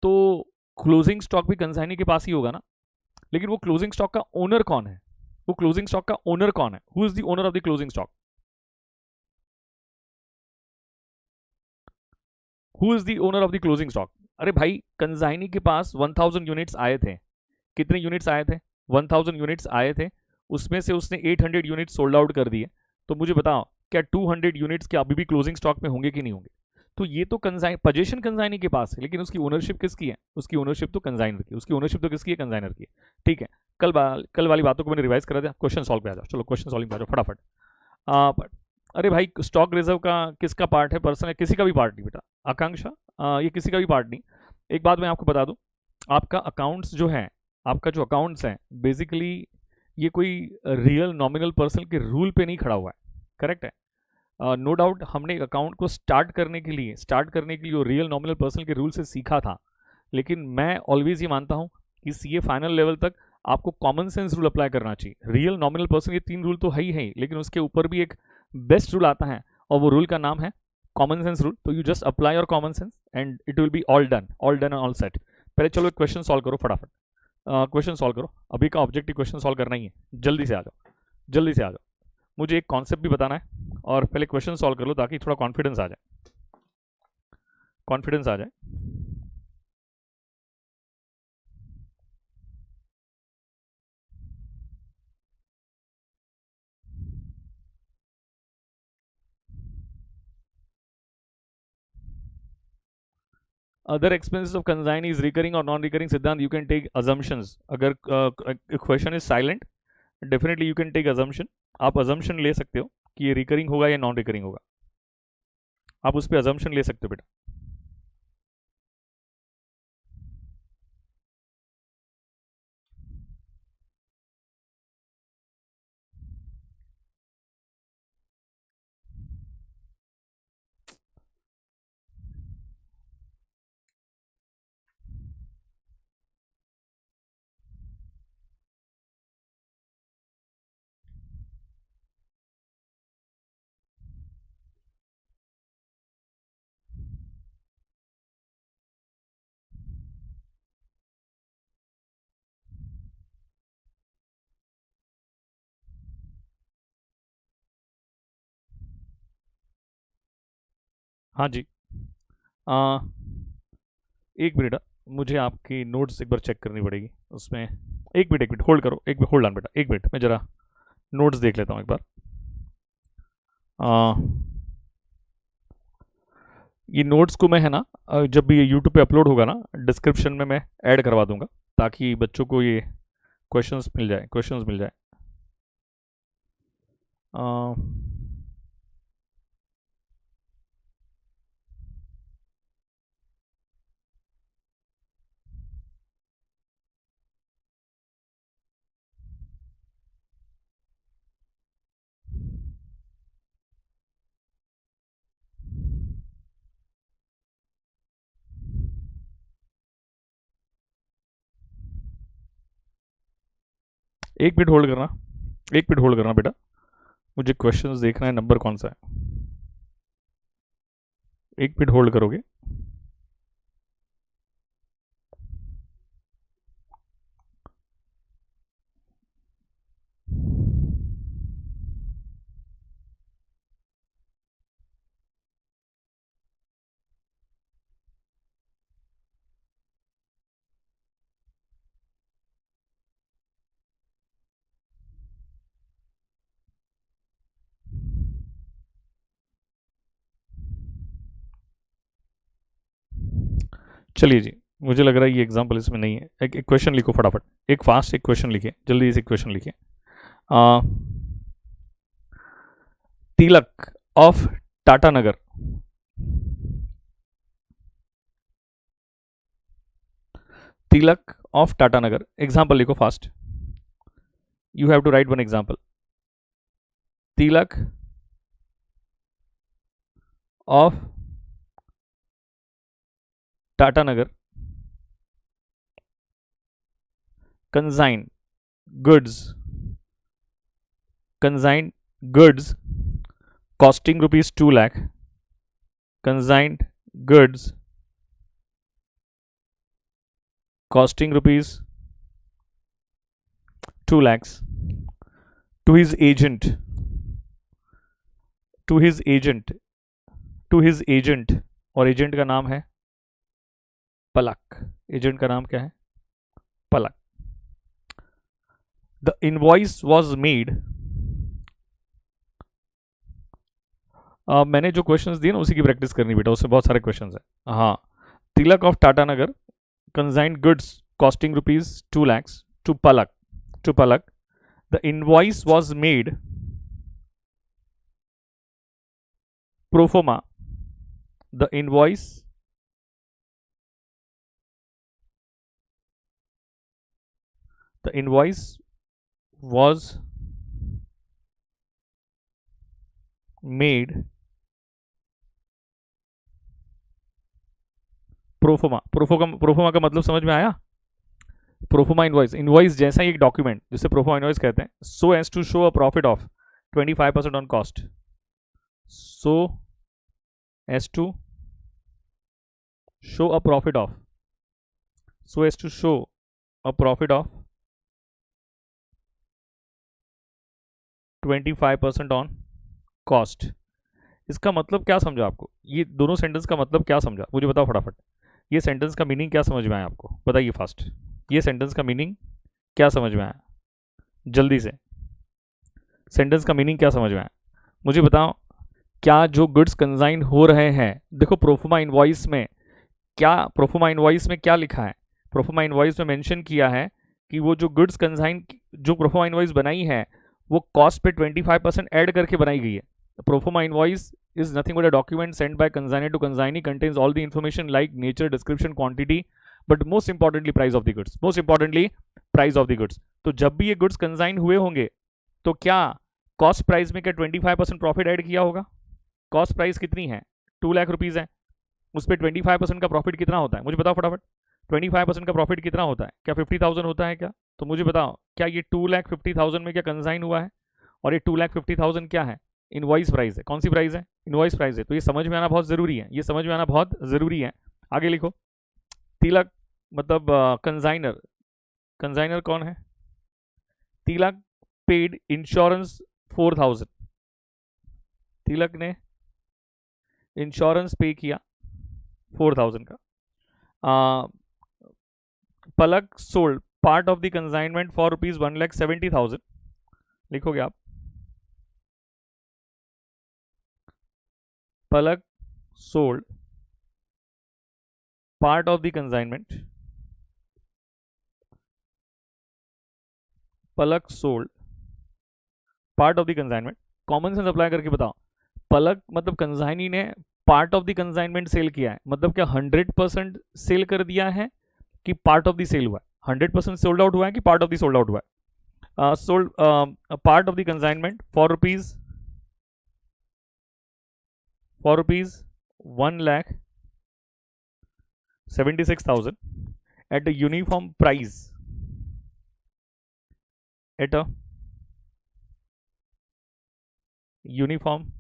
S1: तो क्लोजिंग स्टॉक भी कंसाइनी के पास ही होगा ना। लेकिन वो क्लोजिंग स्टॉक का ओनर कौन है? वो क्लोजिंग स्टॉक का ओनर कौन है? Who is the owner of the closing stock? Who is the owner of the closing stock? अरे भाई, कंसाइनी के पास 1000 यूनिट्स आए थे। कितने यूनिट्स आए थे? 1000 यूनिट्स आए थे। उसमें से उसने 800 यूनिट सोल्ड आउट कर दिए। तो मुझे बताओ, क्या 200 यूनिट्स के अभी भी क्लोजिंग स्टॉक में होंगे कि नहीं होंगे? तो ये तो कंजाइन पोजीशन कंजाइनी के पास है, लेकिन उसकी ओनरशिप किसकी है? उसकी ओनरशिप तो कंजाइनर की, उसकी ओनरशिप तो किसकी है? कंजाइनर की। ठीक है, कल वाली बातों को मैंने रिवाइज करा दिया। क्वेश्चन सॉल्व पे आ जाओ, चलो क्वेश्चन सॉल्विंग पे आ जाओ फटाफट। अरे भाई, स्टॉक रिजर्व का किसका पार्ट है? पर्सन है, किसी का भी पार्ट नहीं बेटा। आकांक्षा, ये किसी का भी पार्ट नहीं। एक बात मैं आपको बता दूं, आपका अकाउंट्स जो है, आपका जो अकाउंट्स है, बेसिकली ये कोई रियल नॉमिनल पर्सन के रूल पे नहीं खड़ा हुआ है। करेक्ट है? नो डाउट हमने अकाउंट को स्टार्ट करने के लिए वो रियल नॉमिनल पर्सन के रूल से सीखा था। लेकिन मैं ऑलवेज ये मानता हूँ कि सीए फाइनल लेवल तक आपको कॉमन सेंस रूल अप्लाई करना चाहिए। रियल नॉमिनल पर्सन ये 3 रूल तो है ही, लेकिन उसके ऊपर भी एक बेस्ट रूल आता है, और वो रूल का नाम है कॉमन सेंस रूल। तो you just apply your common sense and it will be all done and all set. पहले चलो एक क्वेश्चन सॉल्व करो फटाफट। क्वेश्चन सॉल्व करो, अभी का ऑब्जेक्टिव क्वेश्चन सॉल्व करना ही है। जल्दी से आ जाओ, जल्दी से आ जाओ। मुझे एक कॉन्सेप्ट भी बताना है, और पहले क्वेश्चन सॉल्व कर लो ताकि थोड़ा कॉन्फिडेंस आ जाए, कॉन्फिडेंस आ जाए। Other expenses of consignee is recurring और non recurring? Siddhant, you can take assumptions. अगर question is silent, definitely you can take assumption. आप अजम्पशन ले सकते हो कि ये रिकरिंग होगा या नॉन रिकरिंग होगा। आप उस पर अजम्पशन ले सकते हो बेटा। हाँ जी। आ, एक मिनट, मुझे आपकी नोट्स एक बार चेक करनी पड़ेगी उसमें। एक मिनट होल्ड करो, एक मिनट होल्ड ऑन बेटा, एक मिनट मैं ज़रा नोट्स देख लेता हूँ एक बार। आ, ये नोट्स को मैं है ना, जब भी ये यूट्यूब पे अपलोड होगा ना, डिस्क्रिप्शन में मैं ऐड करवा दूंगा, ताकि बच्चों को ये क्वेश्चंस मिल जाए। आ, एक मिनट होल्ड करना, एक मिनट होल्ड करना बेटा, मुझे क्वेश्चंस देखना है, नंबर कौन सा है। एक मिनट होल्ड करोगे? चलिए जी, मुझे लग रहा है ये एग्जाम्पल इसमें नहीं है। एक क्वेश्चन लिखो फटाफट, एक फास्ट एक क्वेश्चन लिखिए, जल्दी से क्वेश्चन लिखिए। आ, Tilak of Tata Nagar, Tilak of Tata Nagar, example लिखो fast, you have to write one example. Tilak of Tata Nagar consign goods, consign goods costing rupees 2 lakh, consigned goods costing rupees 2 lakhs to his agent, to his agent, to his agent, और agent का नाम है पलक, agent का नाम क्या है? पलक। The invoice was made, मैंने जो क्वेश्चंस दिए ना उसी की प्रैक्टिस करनी बेटा, उससे बहुत सारे क्वेश्चंस हैं। हाँ, Tilak of Tata Nagar consigned goods costing rupees 2 lakhs to Palak, to Palak, the invoice was made proforma, the invoice the invoice was made proforma, proforma का मतलब समझ में आया? प्रोफोमा इनवॉइस, इनवॉइस जैसा ही एक डॉक्यूमेंट जिसे प्रोफोमा इनवॉइस कहते हैं, so as to show a profit of 25% on cost, so as to show a profit of, so as to show a profit of 25% on cost. इसका मतलब क्या समझा आपको? ये दोनों सेंटेंस का मतलब क्या समझा मुझे बताओ फटाफट। ये सेंटेंस का मीनिंग क्या समझ में आया आपको? बताइए फास्ट, ये सेंटेंस का मीनिंग क्या समझ में आया? जल्दी से, सेंटेंस का मीनिंग क्या समझ में आया मुझे बताओ। क्या जो गुड्स कंसाइन हो रहे हैं, देखो प्रोफोमा इनवॉइस में क्या, प्रोफोमा इनवॉइस में क्या लिखा है? प्रोफोमा इनवॉइस में मेंशन किया है कि वो जो गुड्स कंसाइन, जो प्रोफोमा इनवॉइस बनाई है वो कॉस्ट पे 25% ऐड करके बनाई गई है। Proforma invoice is nothing but a document sent by consignee to consignee, contains all the information like nature, description, quantity, but most importantly price of the goods, most importantly price of the goods। तो जब भी ये goods consign हुए होंगे तो क्या cost price में क्या 25% प्रॉफिट ऐड किया होगा? कॉस्ट प्राइस कितनी है? 2 लाख रुपीज है, उस पर 25% का प्रॉफिट कितना होता है मुझे बताओ फटाफट। 25% का प्रॉफिट कितना होता है? क्या 50,000 होता है क्या? तो मुझे बताओ, क्या ये 2,50,000 में क्या कंसाइन हुआ है? और ये 2,50,000 क्या है? इनवॉइस प्राइस है। कौन सी प्राइस है? इनवॉइस प्राइस है। तो ये समझ में आना बहुत ज़रूरी है, ये समझ में आना बहुत ज़रूरी है। आगे लिखो, तिलक मतलब कंसाइनर, कंसाइनर कौन है? तिलक पेड इंश्योरेंस 4,000, तिलक ने इंश्योरेंस पे किया 4000 का. Palak sold part of the consignment for rupees 1,70,000. लिखोगे आप. Palak sold part of the consignment. Palak sold part of the consignment. Common sense apply करके बताओ. पलक मतलब कंसाइनी ने part of the consignment sale किया है, मतलब क्या 100% सेल कर दिया है कि पार्ट ऑफ द सेल हुआ है? 100% सोल्ड आउट हुआ है कि part of the sold out हुआ है? Sold part of the consignment for rupees 1,76,000 at a uniform price. At a uniform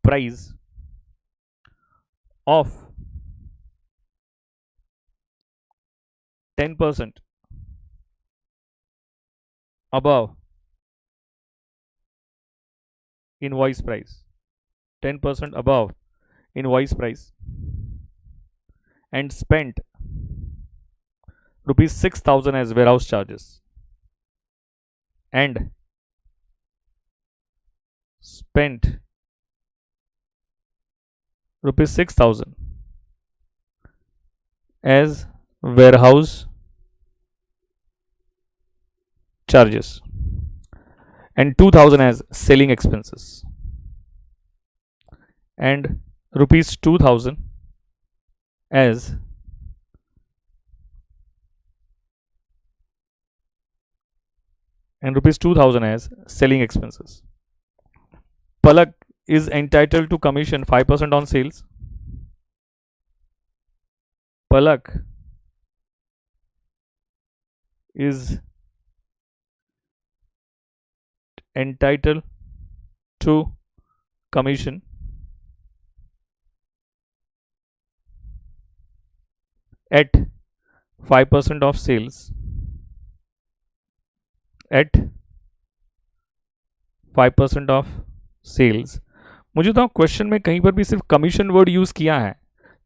S1: price of 10% above invoice price. 10% above invoice price and spent rupees 6,000 as warehouse charges and spent rupees 6,000 as warehouse charges and 2,000 as selling expenses and rupees 2,000 as selling expenses. Palak is entitled to commission 5% on sales. Palak is entitled to commission at 5% of sales. At 5% of sales. मुझे तो question में कहीं पर भी सिर्फ commission word use किया है,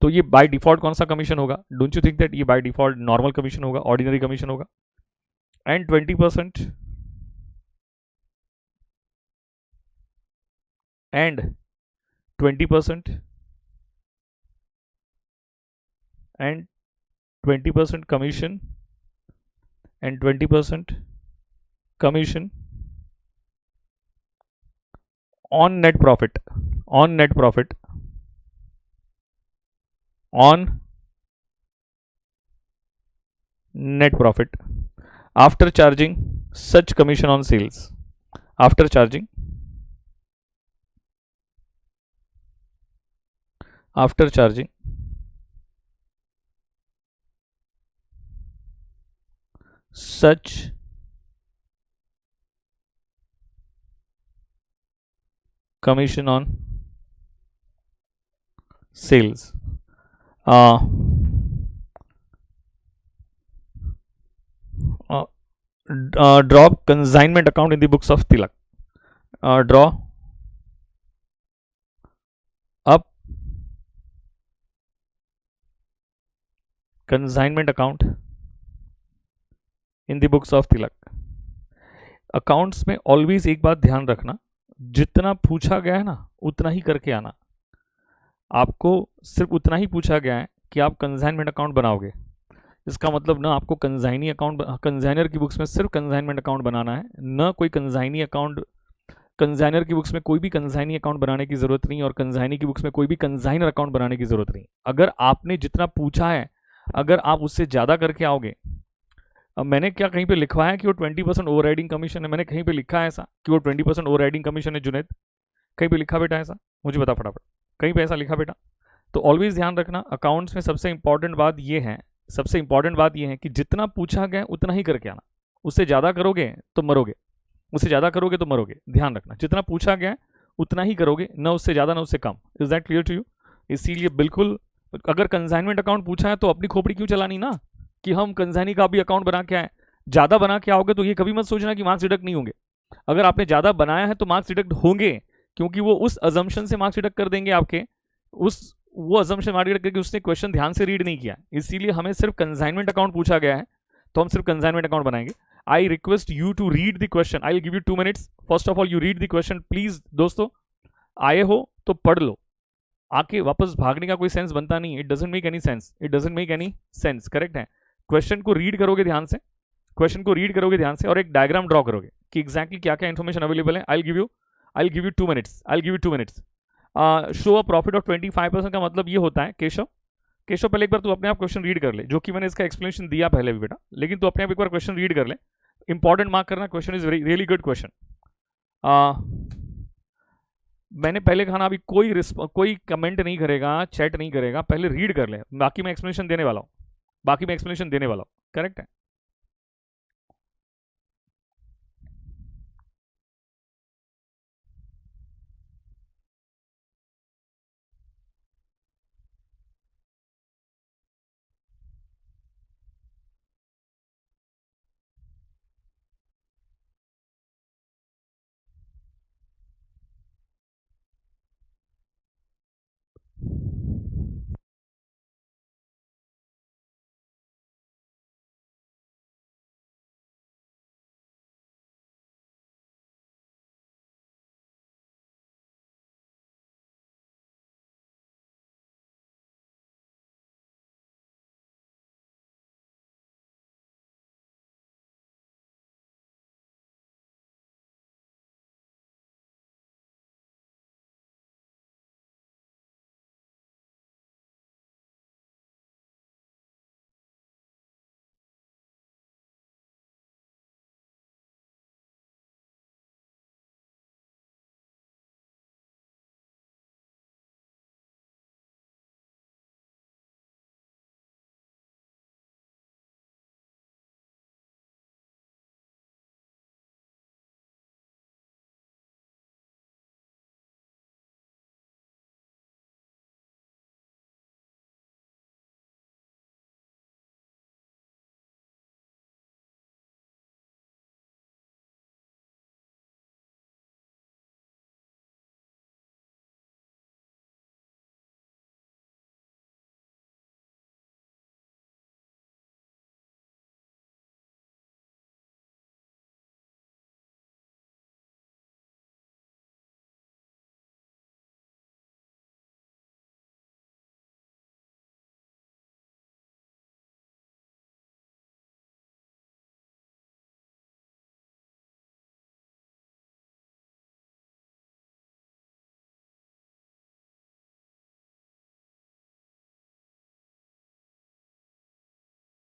S1: तो ये बाय डिफॉल्ट कौन सा कमीशन होगा? डोंट यू थिंक दैट ये बाय डिफॉल्ट नॉर्मल कमीशन होगा, ऑर्डिनरी कमीशन होगा? And 20% and 20% and 20% commission and 20% commission on net profit after charging such commission on sales. After charging such commission on sales. Draw consignment account in the books of Tilak. Draw up consignment account in the books of Tilak. Accounts में always एक बात ध्यान रखना, जितना पूछा गया है ना उतना ही करके आना. आपको सिर्फ उतना ही पूछा गया है कि आप कंसाइनमेंट अकाउंट बनाओगे. इसका मतलब ना आपको कंसाइनी अकाउंट, कंसाइनर की बुक्स में सिर्फ कंसाइनमेंट अकाउंट बनाना है, ना कोई कंसाइनी अकाउंट. कंसाइनर की बुक्स में कोई भी कंसाइनी अकाउंट बनाने की जरूरत नहीं, और कंसाइनी की बुक्स में कोई भी कंसाइनर अकाउंट बनाने की जरूरत नहीं. अगर आपने जितना पूछा है, अगर आप उससे ज़्यादा करके आओगे. अब मैंने क्या कहीं पे लिखवाया है कि वो 20% ओवर राइडिंग कमीशन है? मैंने कहीं पे लिखा है ऐसा कि वो 20% ओवर राइडिंग कमीशन है जुनैद? कहीं पे लिखा बेटा ऐसा? मुझे बता फटाफट, कहीं पे ऐसा लिखा बेटा? तो ऑलवेज ध्यान रखना, अकाउंट्स में सबसे इंपॉर्टेंट बात ये है कि जितना पूछा गया उतना ही करके आना. उससे ज़्यादा करोगे तो मरोगे, ध्यान रखना. जितना पूछा गया उतना ही करोगे, ना उससे ज़्यादा ना उससे कम. Is that clear to you? इसीलिए बिल्कुल, अगर कंसाइनमेंट अकाउंट पूछा है तो अपनी खोपड़ी क्यों चलानी ना कि हम कंसाइनी का भी अकाउंट बना के आए. ज़्यादा बना के आओगे तो ये कभी मत सोचना कि मार्क्स डिडक्ट नहीं होंगे. अगर आपने ज़्यादा बनाया है तो मार्क्स डिडक्ट होंगे, क्योंकि वो उस अजम्पशन से मार्क्स डिडक्ट कर देंगे आपके, वो अजम्पशन मार्क्स डिडक्ट करके उसने क्वेश्चन ध्यान से रीड नहीं किया, इसीलिए हमें सिर्फ कंसाइनमेंट अकाउंट पूछा गया है, तो हम सिर्फ कंसाइनमेंट अकाउंट बनाएंगे। I request you to read the question, I will give you 2 minutes. First of all you read the question please. दोस्तों आए हो तो पढ़ लो, आके वापस भागने का कोई सेंस बनता नहीं, it doesn't make any sense, it doesn't make any sense, correct है। क्वेश्चन को रीड करोगे ध्यान से, क्वेश्चन को रीड करोगे ध्यान से और एक डायग्राम ड्रॉ करोगे कि एग्जैक्टली क्या क्या इन्फॉर्मेशन अवेलेबल है। आई will give you 2 minutes, I will give you 2 minutes. Show a profit of 25% का मतलब ये होता है, केशव पहले एक बार तू अपने आप क्वेश्चन रीड कर ले, जो कि मैंने इसका एक्सप्लेनेशन दिया पहले भी बेटा, लेकिन तू अपने आप एक बार क्वेश्चन रीड कर ले, इंपॉर्टेंट मार्क करना, question is really good question. मैंने पहले कहा ना, अभी कोई कमेंट नहीं करेगा, चैट नहीं करेगा, पहले रीड कर ले, बाकी मैं एक्सप्लेनेशन देने वाला हूँ, करेक्ट है।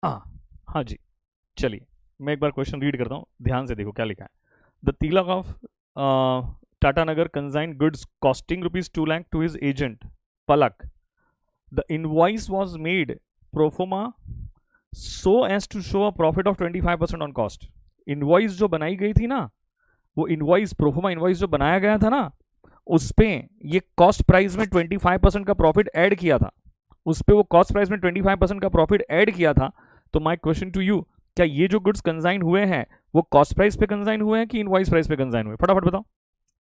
S1: हाँ हाँ जी, चलिए मैं एक बार क्वेश्चन रीड करता हूँ, ध्यान से देखो क्या लिखा है। The Tilak of Tata Nagar consign goods costing ₹2 lakh to his agent Palak. The invoice was made proforma so as to show a profit of 25% on cost. Invoice जो बनाई गई थी ना, वो इनवॉइस प्रोफोमा इनवॉइस जो बनाया गया था ना, उस पे ये कॉस्ट प्राइस में 25% का प्रॉफिट ऐड किया था, उस पे वो कॉस्ट प्राइस में 25% का प्रॉफिट ऐड किया था। तो माय क्वेश्चन टू यू, क्या ये जो गुड्स कंसाइन हुए हैं वो कॉस्ट प्राइस पे कंसाइन हुए हैं कि इनवॉइस प्राइस पे कंसाइन हुए? फटाफट बताओ,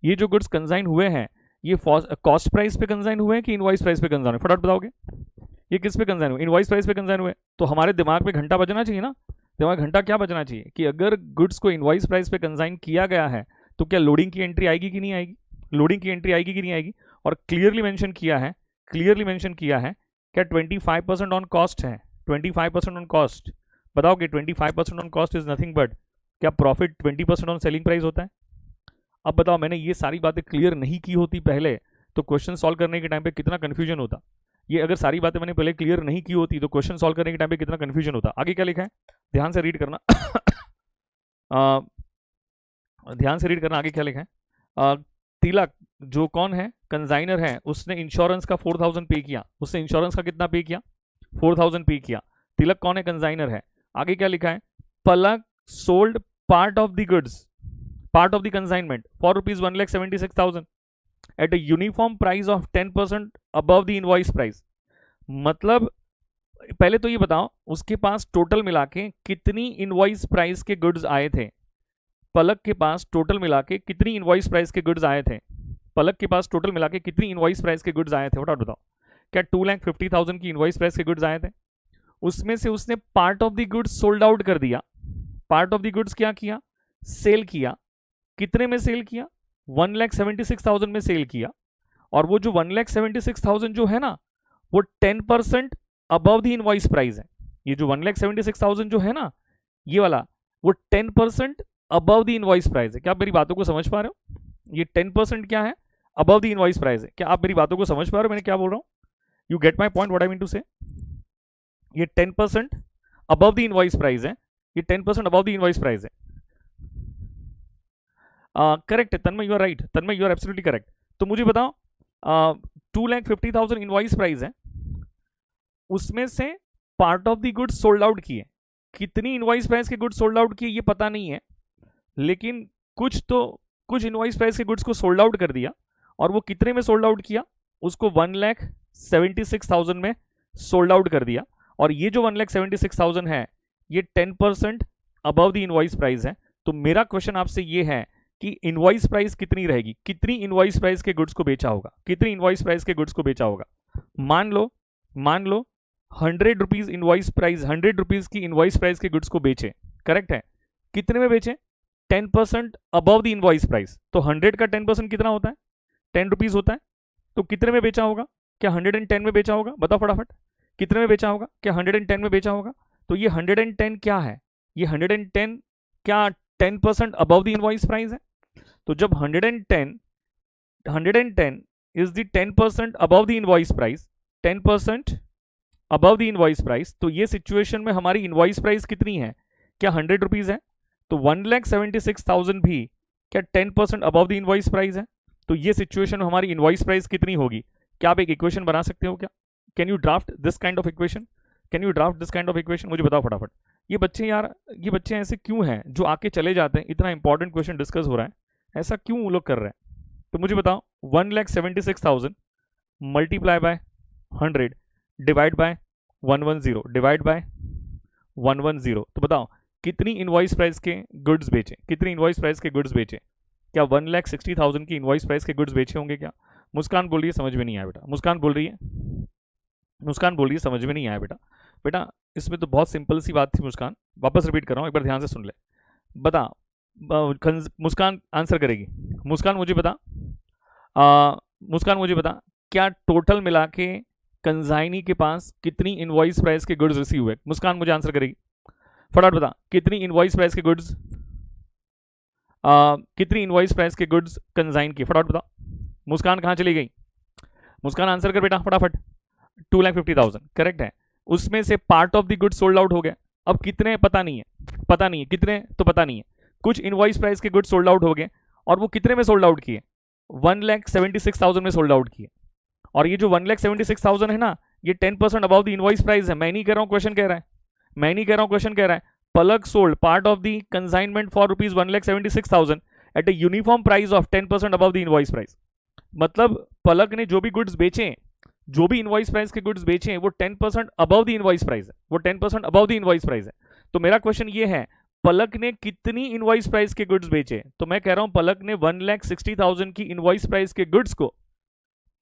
S1: ये जो गुड्स कंसाइन हुए हैं ये कॉस्ट प्राइस पे कंसाइन हुए हैं कि इनवॉइस प्राइस पे कंसाइन हुए? फटाफट बताओगे ये किस पे कंसाइन हुए? इनवॉइस प्राइस पे कंसाइन हुए। तो हमारे दिमाग में घंटा बजना चाहिए ना, दिमाग घंटा क्या बजना चाहिए कि अगर गुड्स को इनवॉइस प्राइस पे कंसाइन किया गया है तो क्या लोडिंग की एंट्री आएगी कि नहीं आएगी, लोडिंग की एंट्री आएगी कि नहीं आएगी। और क्लियरली मेंशन किया है क्या 25% ऑन कॉस्ट है, 25% ऑन कॉस्ट। बताओ कि 25% on cost is nothing but क्या प्रॉफिट 20% ऑन सेलिंग प्राइस होता है? अब बताओ, मैंने ये सारी बातें क्लियर नहीं की होती पहले तो क्वेश्चन सॉल्व करने के टाइम पे कितना कंफ्यूजन होता। ये अगर सारी बातें मैंने पहले क्लियर नहीं की होती तो क्वेश्चन सॉल्व करने के टाइम पे कितना कंफ्यूजन होता। आगे क्या लिखा है ध्यान से रीड करना ध्यान से रीड करना, आगे क्या लिखा है। तिलक जो कौन है, कंसाइनर है, उसने इंश्योरेंस का 4000 पे किया, उसने इंश्योरेंस का कितना पे किया, 4000 पे किया। तिलक कौन है, कंसाइनर है। आगे क्या लिखा है, Palak sold part of the goods, part of the consignment for ₹1,76,000 at a uniform price of 10% above the invoice price. मतलब पहले तो ये बताओ उसके पास टोटल मिला के कितनी इनवॉइस प्राइस के गुड्स आए थे, पलक के पास टोटल मिला के कितनी इनवॉइस प्राइस के गुड्स आए थे? पलक के पास टोटल मिला के कितनी इनवॉइस प्राइस के गुड्स आए थे, फटाफट बताओ। क्या 2,50,000 की इनवॉइस प्राइस के गुड्स आए थे? उसमें से उसने part of the goods sold out कर दिया। पार्ट ऑफ द गुड्स क्या किया? सेल किया। कितने में सेल किया? 1,76,000 में सेल किया। और वो जो 1,76,000 जो है ना, वो 10% अबव द इनवॉइस प्राइस है। ये जो 1,76,000 जो है ना, ये वाला, वो 10% अबव द इनवॉइस प्राइस है। क्या आप मेरी बातों को समझ पा रहे हो? ये 10% क्या है? अबव द इनवॉइस प्राइस है। क्या आप मेरी बातों को समझ पा रहे हो मैंने क्या बोल रहा हूँ? You get my point, what I mean to say? ये 10% अबव द इनवॉइस प्राइस है। ये 10% अबव द इनवॉइस प्राइस है। करेक्ट है Tanmay, you are right. Tanmay, you are absolutely correct. तो मुझे बताओ, 2,50,000 इनवॉइस प्राइस है, उसमें से part of the goods sold out किए। कितनी इनवॉइस प्राइस के गुड्स सोल्ड आउट किए ये पता नहीं है, लेकिन कुछ इनवॉइस प्राइस के गुड्स को सोल्ड आउट कर दिया। और वो कितने में सोल्ड आउट किया? उसको 1,76,000 में सोल्ड आउट कर दिया। और ये जो 1,76,000 है, ये 10% अबव द इनवॉइस प्राइस है। तो मेरा क्वेश्चन आपसे ये है कि इनवॉइस प्राइस कितनी रहेगी? कितनी इनवॉइस प्राइस के गुड्स को बेचा होगा? कितनी इनवॉइस प्राइस के गुड्स को बेचा होगा? मान लो 100 रुपीज इनवॉइस प्राइस, 100 रुपीज की इनवॉइस प्राइस के गुड्स को बेचे, करेक्ट है? कितने में बेचे? 10% अबव द इनवॉइस प्राइस। तो 100 का 10% कितना होता है? 10 रुपीज होता है। तो कितने में बेचा होगा? क्या 110 में बेचा होगा? बताओ फटाफट, कितने में बेचा होगा? क्या 110 में बेचा होगा? तो ये 110 क्या है? ये 110 क्या 10% अबव द इनवॉइस प्राइस है? तो जब 110 is the 10% above the invoice price, 10% above the invoice price, तो ये सिचुएशन में हमारी इनवॉइस प्राइस कितनी है? क्या 100 रुपीज है? तो 1,76,000 भी क्या 10% अबव द इनवॉइस प्राइस है? तो ये सिचुएशन में हमारी इनवॉइस प्राइस कितनी होगी? क्या आप एक इक्वेशन बना सकते हो क्या? Can you draft this kind of equation? Can you draft this kind of equation? मुझे बताओ फटाफट। ये बच्चे यार, ये बच्चे ऐसे क्यों हैं जो आके चले जाते हैं? इतना इंपॉर्टेंट क्वेश्चन डिस्कस हो रहा है, ऐसा क्यों वो लोग कर रहे हैं? तो मुझे बताओ, 1,76,000 multiply by 100 divide by 110 divide by 110, तो बताओ कितनी इनवॉइस प्राइस के गुड्स बेचे? कितनी इनवॉइस प्राइस के गुड्स बेचे? क्या 1,60,000 की इनवॉइस प्राइस के गुड्स बेचे होंगे क्या? मुस्कान बोल रही है समझ में नहीं आया बेटा। मुस्कान बोल रही है, मुस्कान बोल रही है समझ में नहीं आया बेटा। बेटा इसमें तो बहुत सिंपल सी बात थी मुस्कान, वापस रिपीट कर रहा हूँ, एक बार ध्यान से सुन ले। बता, मुस्कान आंसर करेगी। मुस्कान मुझे बता, मुस्कान मुझे बता, क्या टोटल मिला के कंजाइनी के पास कितनी इनवॉइस प्राइस के गुड्स रिसीव हुए? मुस्कान मुझे आंसर करेगी, फटाफट बता। कितनी इनवॉइस प्राइस के गुड्स, कितनी इनवॉइस प्राइस के गुड्स कंजाइन की? फटाफट बता। मुस्कान कहाँ चली गई? मुस्कान आंसर कर बेटा फटाफट। 2,50,000 करेक्ट है। उसमें से part of the goods sold out हो गया। अब कितने पता नहीं है, पता नहीं है कितने, तो पता नहीं है। कुछ इनवॉइस प्राइस के गुड्स सोल्ड आउट हो गए, और वो कितने में सोल्ड आउट किए? 1,76,000 में सोल्ड आउट किए। और ये जो 1,76,000 है ना, ये 10% अबाउ द इनवॉइस प्राइस है। मैं नहीं कह रहा हूँ, क्वेश्चन कह रहा है, मैं नहीं कह रहा हूँ, क्वेश्चन कह रहा है। Palak sold part of the consignment for rupees 1,76,000 at a uniform price of 10% above the invoice price. मतलब पलक ने जो भी गुड्स बेचे, जो भी इनवॉइस प्राइस के गुड्स बेचे हैं, वो 10% अबव द इनवॉइस प्राइस है, वो 10% अबव द इनवॉइस प्राइस है। तो मेरा क्वेश्चन ये है, पलक ने कितनी इनवॉइस प्राइस के गुड्स बेचे? तो मैं कह रहा हूं पलक ने 1,60,000 की इनवॉइस प्राइस के गुड्स को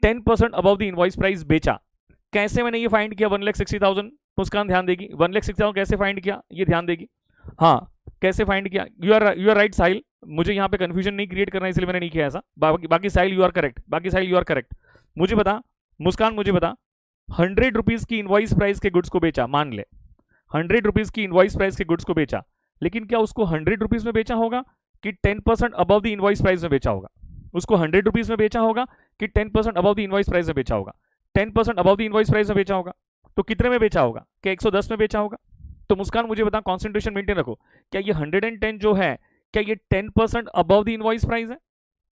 S1: 10% अबव द इनवॉइस प्राइस बेचा। कैसे मैंने ये फाइंड किया 1,60,000? मुस्कान ध्यान देगी, 1,60,000 कैसे फाइंड किया ये ध्यान देगी। हाँ कैसे फाइंड किया? यू आर राइट साहिल, मुझे यहाँ पे कंफ्यूजन नहीं क्रिएट करना इसलिए मैंने नहीं किया ऐसा। बाकी साहिल यू आर करेक्ट, बाकी साहिल यू आर करेक्ट। मुझे बता मुस्कान, मुझे बता, 100 रुपीज की इनवॉइस प्राइस के गुड्स को बेचा, मान ले 100 रुपीज की इनवॉइस प्राइस के गुड्स को बेचा, लेकिन क्या उसको 100 रुपीज में बेचा होगा कि 10% अबव द इनवॉइस प्राइस में बेचा होगा? उसको 100 रुपीज में बेचा होगा कि 10% अबव द इनवॉइस प्राइस में बेचा होगा? 10% अबव द इनवॉइस प्राइस में बेचा होगा। तो कितने में बेचा होगा? क्या 110 में बेचा होगा? तो मुस्कान मुझे बता, कॉन्सेंट्रेशन मेंटेन रखो, क्या ये 110 जो है, क्या ये 10% अबव द इनवॉइस प्राइस है?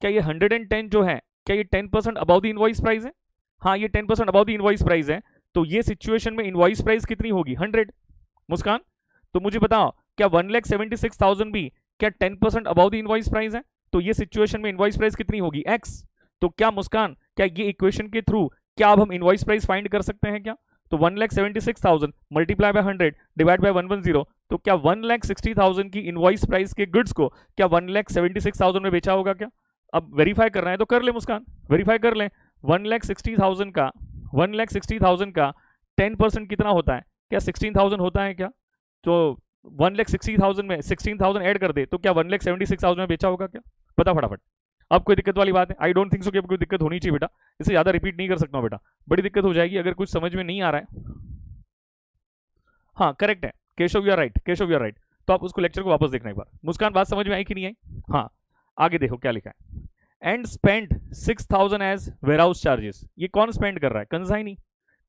S1: क्या ये 110 जो है, क्या ये 10% अबव द इनवॉइस प्राइस है? हाँ ये 10% अबव द इनवॉइस प्राइस है। तो ये सिचुएशन में इनवॉइस प्राइस कितनी होगी? 100। मुस्कान तो मुझे बताओ, क्या 1,76,000 भी क्या 10% अबव द इनवॉइस प्राइस है? तो ये सिचुएशन में इनवॉइस प्राइस कितनी होगी? x। तो क्या मुस्कान, क्या ये इक्वेशन के थ्रू क्या अब हम इनवॉइस प्राइस फाइंड कर सकते हैं क्या? तो 1,76,000 मल्टीप्लाई बाय 100 डिवाइड बाय 110, तो क्या 1,60,000 की इनवॉइस प्राइस के गुड्स को क्या 1,76,000 में बेचा होगा क्या? अब वेरीफाई करना है तो कर ले मुस्कान, वेरीफाई कर ले। 1,60,000 का 1,60,000 का 10% कितना होता है? क्या 16,000 होता है क्या? तो 1,60,000 में 16,000 ऐड कर दे तो क्या 1,76,000 में बेचा होगा क्या? पता फटाफट। अब कोई दिक्कत वाली बात है? आई डोंट थिंक सो कि अब कोई दिक्कत होनी चाहिए बेटा, इसे ज़्यादा रिपीट नहीं कर सकता हूँ बेटा, बड़ी दिक्कत हो जाएगी अगर कुछ समझ में नहीं आ रहा है। हाँ करेक्ट है Keshav, you are right, Keshav you are right. तो आप उसको लेक्चर को वापस देखना एक बार। मुस्कान बात समझ में आई कि नहीं आई? हाँ आगे देखो क्या लिखा है। And spend 6,000 as warehouse charges. ये कौन स्पेंड कर रहा है? कंसाइनी।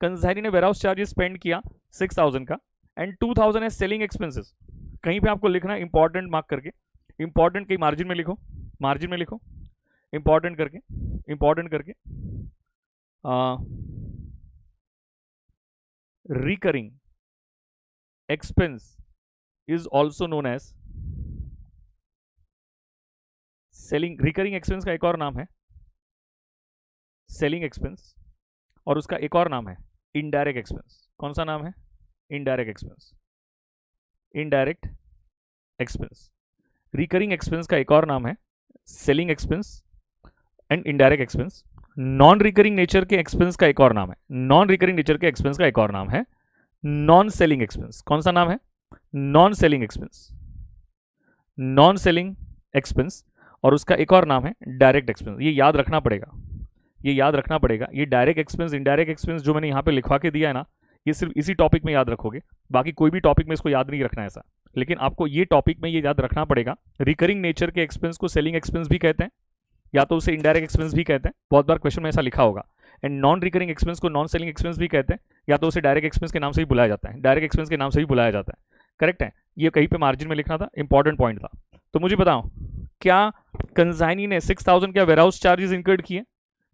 S1: कंसाइनी ने वेयर हाउस चार्जेस स्पेंड किया 6,000 का, एंड 2,000 एज सेलिंग एक्सपेंसेस। कहीं पे आपको लिखना है इंपॉर्टेंट मार्क करके, इंपॉर्टेंट कहीं मार्जिन में लिखो, मार्जिन में लिखो इंपॉर्टेंट करके, इंपॉर्टेंट करके। Recurring expense is also known as selling. Recurring expense का एक और नाम है सेलिंग एक्सपेंस, और उसका एक और नाम है इनडायरेक्ट एक्सपेंस। कौन सा नाम है? Indirect expense, indirect expense. Recurring expense का एक और नाम है selling expense and indirect expense. Non recurring nature के एक्सपेंस का एक और नाम है, नॉन रिकरिंग नेचर के एक्सपेंस का एक और नाम है नॉन सेलिंग एक्सपेंस। कौन सा नाम है? Non selling expense, non selling expense. और उसका एक और नाम है डायरेक्ट एक्सपेंस। ये याद रखना पड़ेगा, ये याद रखना पड़ेगा। ये डायरेक्ट एक्सपेंस इनडायरेक्ट एक्सपेंस जो मैंने यहाँ पे लिखवा के दिया है ना, ये सिर्फ इसी टॉपिक में याद रखोगे, बाकी कोई भी टॉपिक में इसको याद नहीं रखना है ऐसा। लेकिन आपको ये टॉपिक में ये याद रखना पड़ेगा, रिकरिंग नेचर के एक्सपेंस को सेलिंग एक्सपेंस भी कहते हैं, या तो उसे इनडायरेक्ट एक्सपेंस भी कहते हैं, बहुत बार क्वेश्चन में ऐसा लिखा होगा। एंड नॉन रिकरिंग एक्सपेंस को नॉन सेलिंग एक्सपेंस भी कहते हैं, या तो उसे डायरेक्ट एक्सपेंस के नाम से भी बुलाया जाता है, डायरेक्ट एक्सपेंस के नाम से भी बुलाया जाता है। करेक्ट है, ये कहीं पे मार्जिन में लिखना था, इंपॉर्टेंट पॉइंट था। तो मुझे बताओ, क्या कंसाइनी ने 6,000 क्या वेयरहाउस चार्जेस इंकर्ड किए?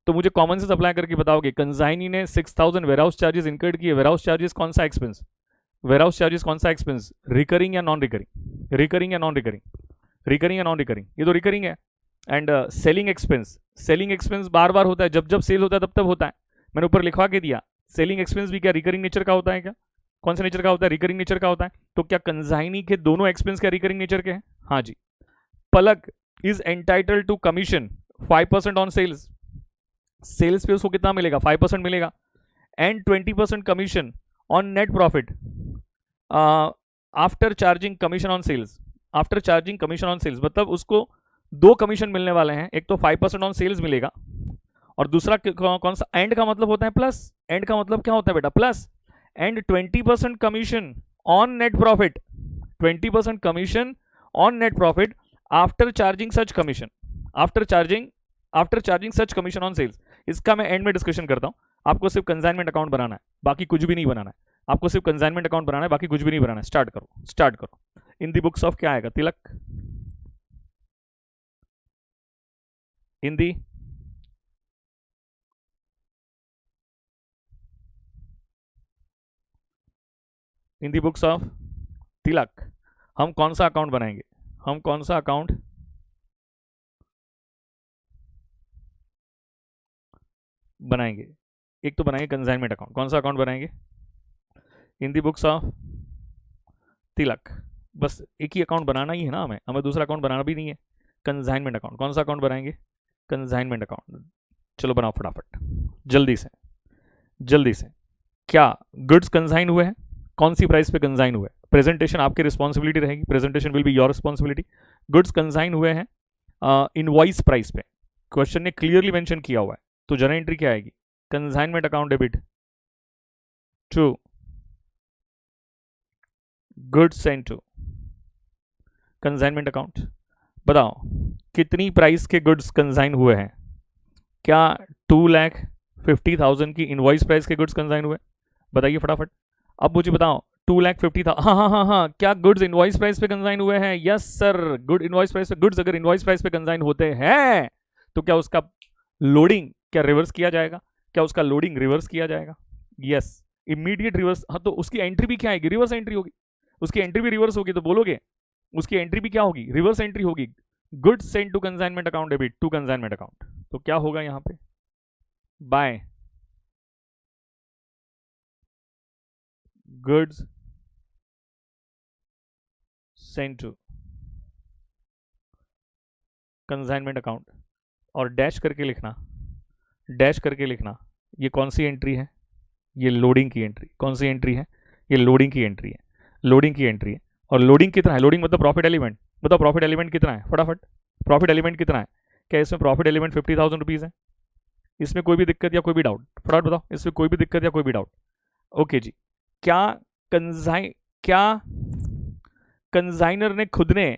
S1: तो मुझे कॉमन सेंस अप्लाई करके बताओगे, कंसाइनी ने 6,000 वेयरहाउस चार्जेस इंकर्ड किए। वेयरहाउस चार्जेस कौन सा एक्सपेंस? वेयरहाउस चार्जेस कौन सा एक्सपेंस? रिकरिंग या नॉन रिकरिंग? रिकरिंग या नॉन रिकरिंग? रिकरिंग या नॉन रिकरिंग? ये तो रिकरिंग है। And selling expense, selling expense बार बार होता है, जब जब सेल होता है तब तब होता है। मैंने ऊपर लिखवा के दिया, सेलिंग एक्सपेंस भी क्या रिकरिंग नेचर का होता है क्या? कौन सा नेचर का होता है? रिकरिंग नेचर का होता है। तो क्या कंसाइनी के दोनों एक्सपेंस क्या रिकरिंग नेचर के हैं? हाँ जी। Palak is entitled to commission 5% on sales. Sales पे उसको कितना मिलेगा? 5% मिलेगा। And 20% commission on net profit after charging commission on sales. After charging commission on sales मतलब उसको दो कमीशन मिलने वाले हैं, एक तो 5% ऑन सेल्स मिलेगा, और दूसरा कौन सा? एंड का मतलब होता है प्लस। एंड का मतलब क्या होता है बेटा? Plus. And 20% commission on net profit, 20% commission on net profit after charging such commission, after charging such commission on sales. इसका मैं एंड में डिस्कशन करता हूं। आपको सिर्फ कंसाइनमेंट अकाउंट बनाना है, बाकी कुछ भी नहीं बनाना है। आपको सिर्फ कंसाइनमेंट अकाउंट बनाना है, बाकी कुछ भी नहीं बनाना है। स्टार्ट करो, स्टार्ट करो। इन दी बुक्स ऑफ क्या आएगा तिलक? इन दी इन दी बुक्स ऑफ तिलक हम कौन सा अकाउंट बनाएंगे? हम कौन सा अकाउंट बनाएंगे? एक तो बनाएंगे कंसाइनमेंट अकाउंट। कौन सा अकाउंट बनाएंगे? इन दी बुक्स ऑफ तिलक। बस एक ही अकाउंट बनाना ही है ना, हमें दूसरा अकाउंट बनाना भी नहीं है। Consignment account. कौन सा अकाउंट बनाएंगे? Consignment account. चलो बनाओ फटाफट, जल्दी से, जल्दी से। क्या गुड्स कंसाइन हुए हैं? कौन सी प्राइस पे कंसाइन हुए? प्रेजेंटेशन आपकी रिस्पॉन्सिबिलिटी रहेगी, presentation will be your responsibility. Goods consign हुए हैं इनवॉइस प्राइस पे, क्वेश्चन ने क्लियरली मेंशन किया हुआ है। तो जर्नल एंट्री क्या आएगी? Consignment account debit to goods sent to consignment account. बताओ कितनी प्राइस के गुड्स कंसाइन हुए हैं? क्या 2,50,000 की इनवॉइस प्राइस के गुड्स कंसाइन हुए? बताइए फटाफट। अब मुझे बताओ 2,50,000, हाँ हाँ हाँ हाँ, क्या गुड्स इनवॉइस प्राइस पे कंसाइन हुए हैं? Yes sir, good invoice price पे। गुड्स अगर इनवॉइस प्राइस पे कंसाइन होते हैं तो क्या उसका लोडिंग क्या रिवर्स किया जाएगा? क्या उसका लोडिंग रिवर्स किया जाएगा? Yes, immediate reverse. हाँ तो उसकी एंट्री भी क्या आएगी? रिवर्स एंट्री होगी। उसकी एंट्री भी रिवर्स होगी, तो बोलोगे उसकी एंट्री भी क्या होगी? रिवर्स एंट्री होगी। Goods sent to consignment account debit to consignment account. तो क्या होगा यहां पे? By goods sent to consignment account. और डैश करके लिखना, डैश करके लिखना ये कौन सी एंट्री है, ये लोडिंग की एंट्री। कौन सी एंट्री है, ये लोडिंग की एंट्री है, लोडिंग की एंट्री है। और लोडिंग कितना है, लोडिंग मतलब प्रॉफिट एलिमेंट। बताओ प्रॉफिट एलिमेंट कितना है, फटाफट प्रॉफिट एलिमेंट कितना है। क्या इसमें प्रॉफिट एलिमेंट 50,000 रुपीज़ है? इसमें कोई भी दिक्कत या कोई भी डाउट, फटाफट बताओ, इसमें कोई भी दिक्कत या कोई भी डाउट। ओके जी। क्या कंजाइनर ने खुद ने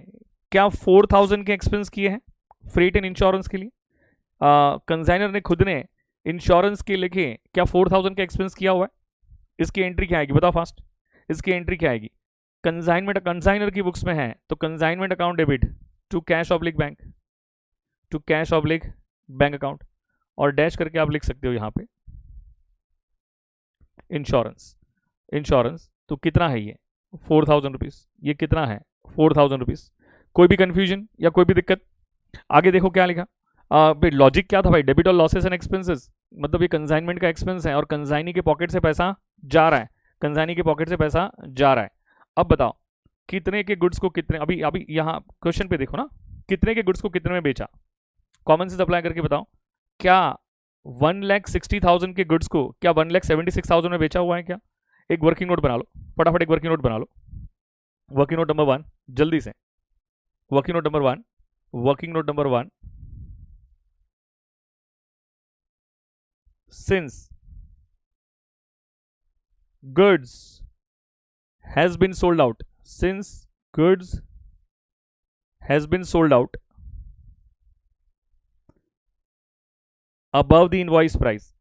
S1: क्या 4,000 के एक्सपेंस किए हैं फ्रेट एंड इंश्योरेंस के लिए? कंजाइनर ने खुद ने इंश्योरेंस के लेके क्या 4,000 का एक्सपेंस किया हुआ है? इसकी एंट्री क्या आएगी, बताओ फास्ट, इसकी एंट्री क्या आएगी? कंजाइनमेंट कंजाइनर की बुक्स में है तो consignment account debit to cash oblique bank, to cash oblique bank account, और डैश करके आप लिख सकते हो यहाँ पे इंश्योरेंस। इंश्योरेंस तो कितना है ये 4,000 रुपीज़, ये कितना है 4,000 रुपीज़। कोई भी कंफ्यूजन या कोई भी दिक्कत? आगे देखो क्या लिखा, भाई लॉजिक क्या था भाई, डेबिट और लॉसेस एंड एक्सपेंसेस, मतलब ये कंसाइनमेंट का एक्सपेंस है और कंसाइनी के पॉकेट से पैसा जा रहा है, कंसाइनी के पॉकेट से पैसा जा रहा है। अब बताओ कितने के गुड्स को कितने, अभी अभी यहाँ क्वेश्चन पे देखो ना, कितने के गुड्स को कितने में बेचा, कॉमन सेंस अप्लाई करके बताओ। क्या 1,60,000 के गुड्स को क्या 1,76,000 में बेचा हुआ है क्या? एक वर्किंग नोट बना लो, फटाफट एक वर्किंग नोट बना लो। वर्किंग नोट नंबर 1 जल्दी से, working note number 1, working note number 1, since goods has been sold out, since goods has been sold out above the invoice price,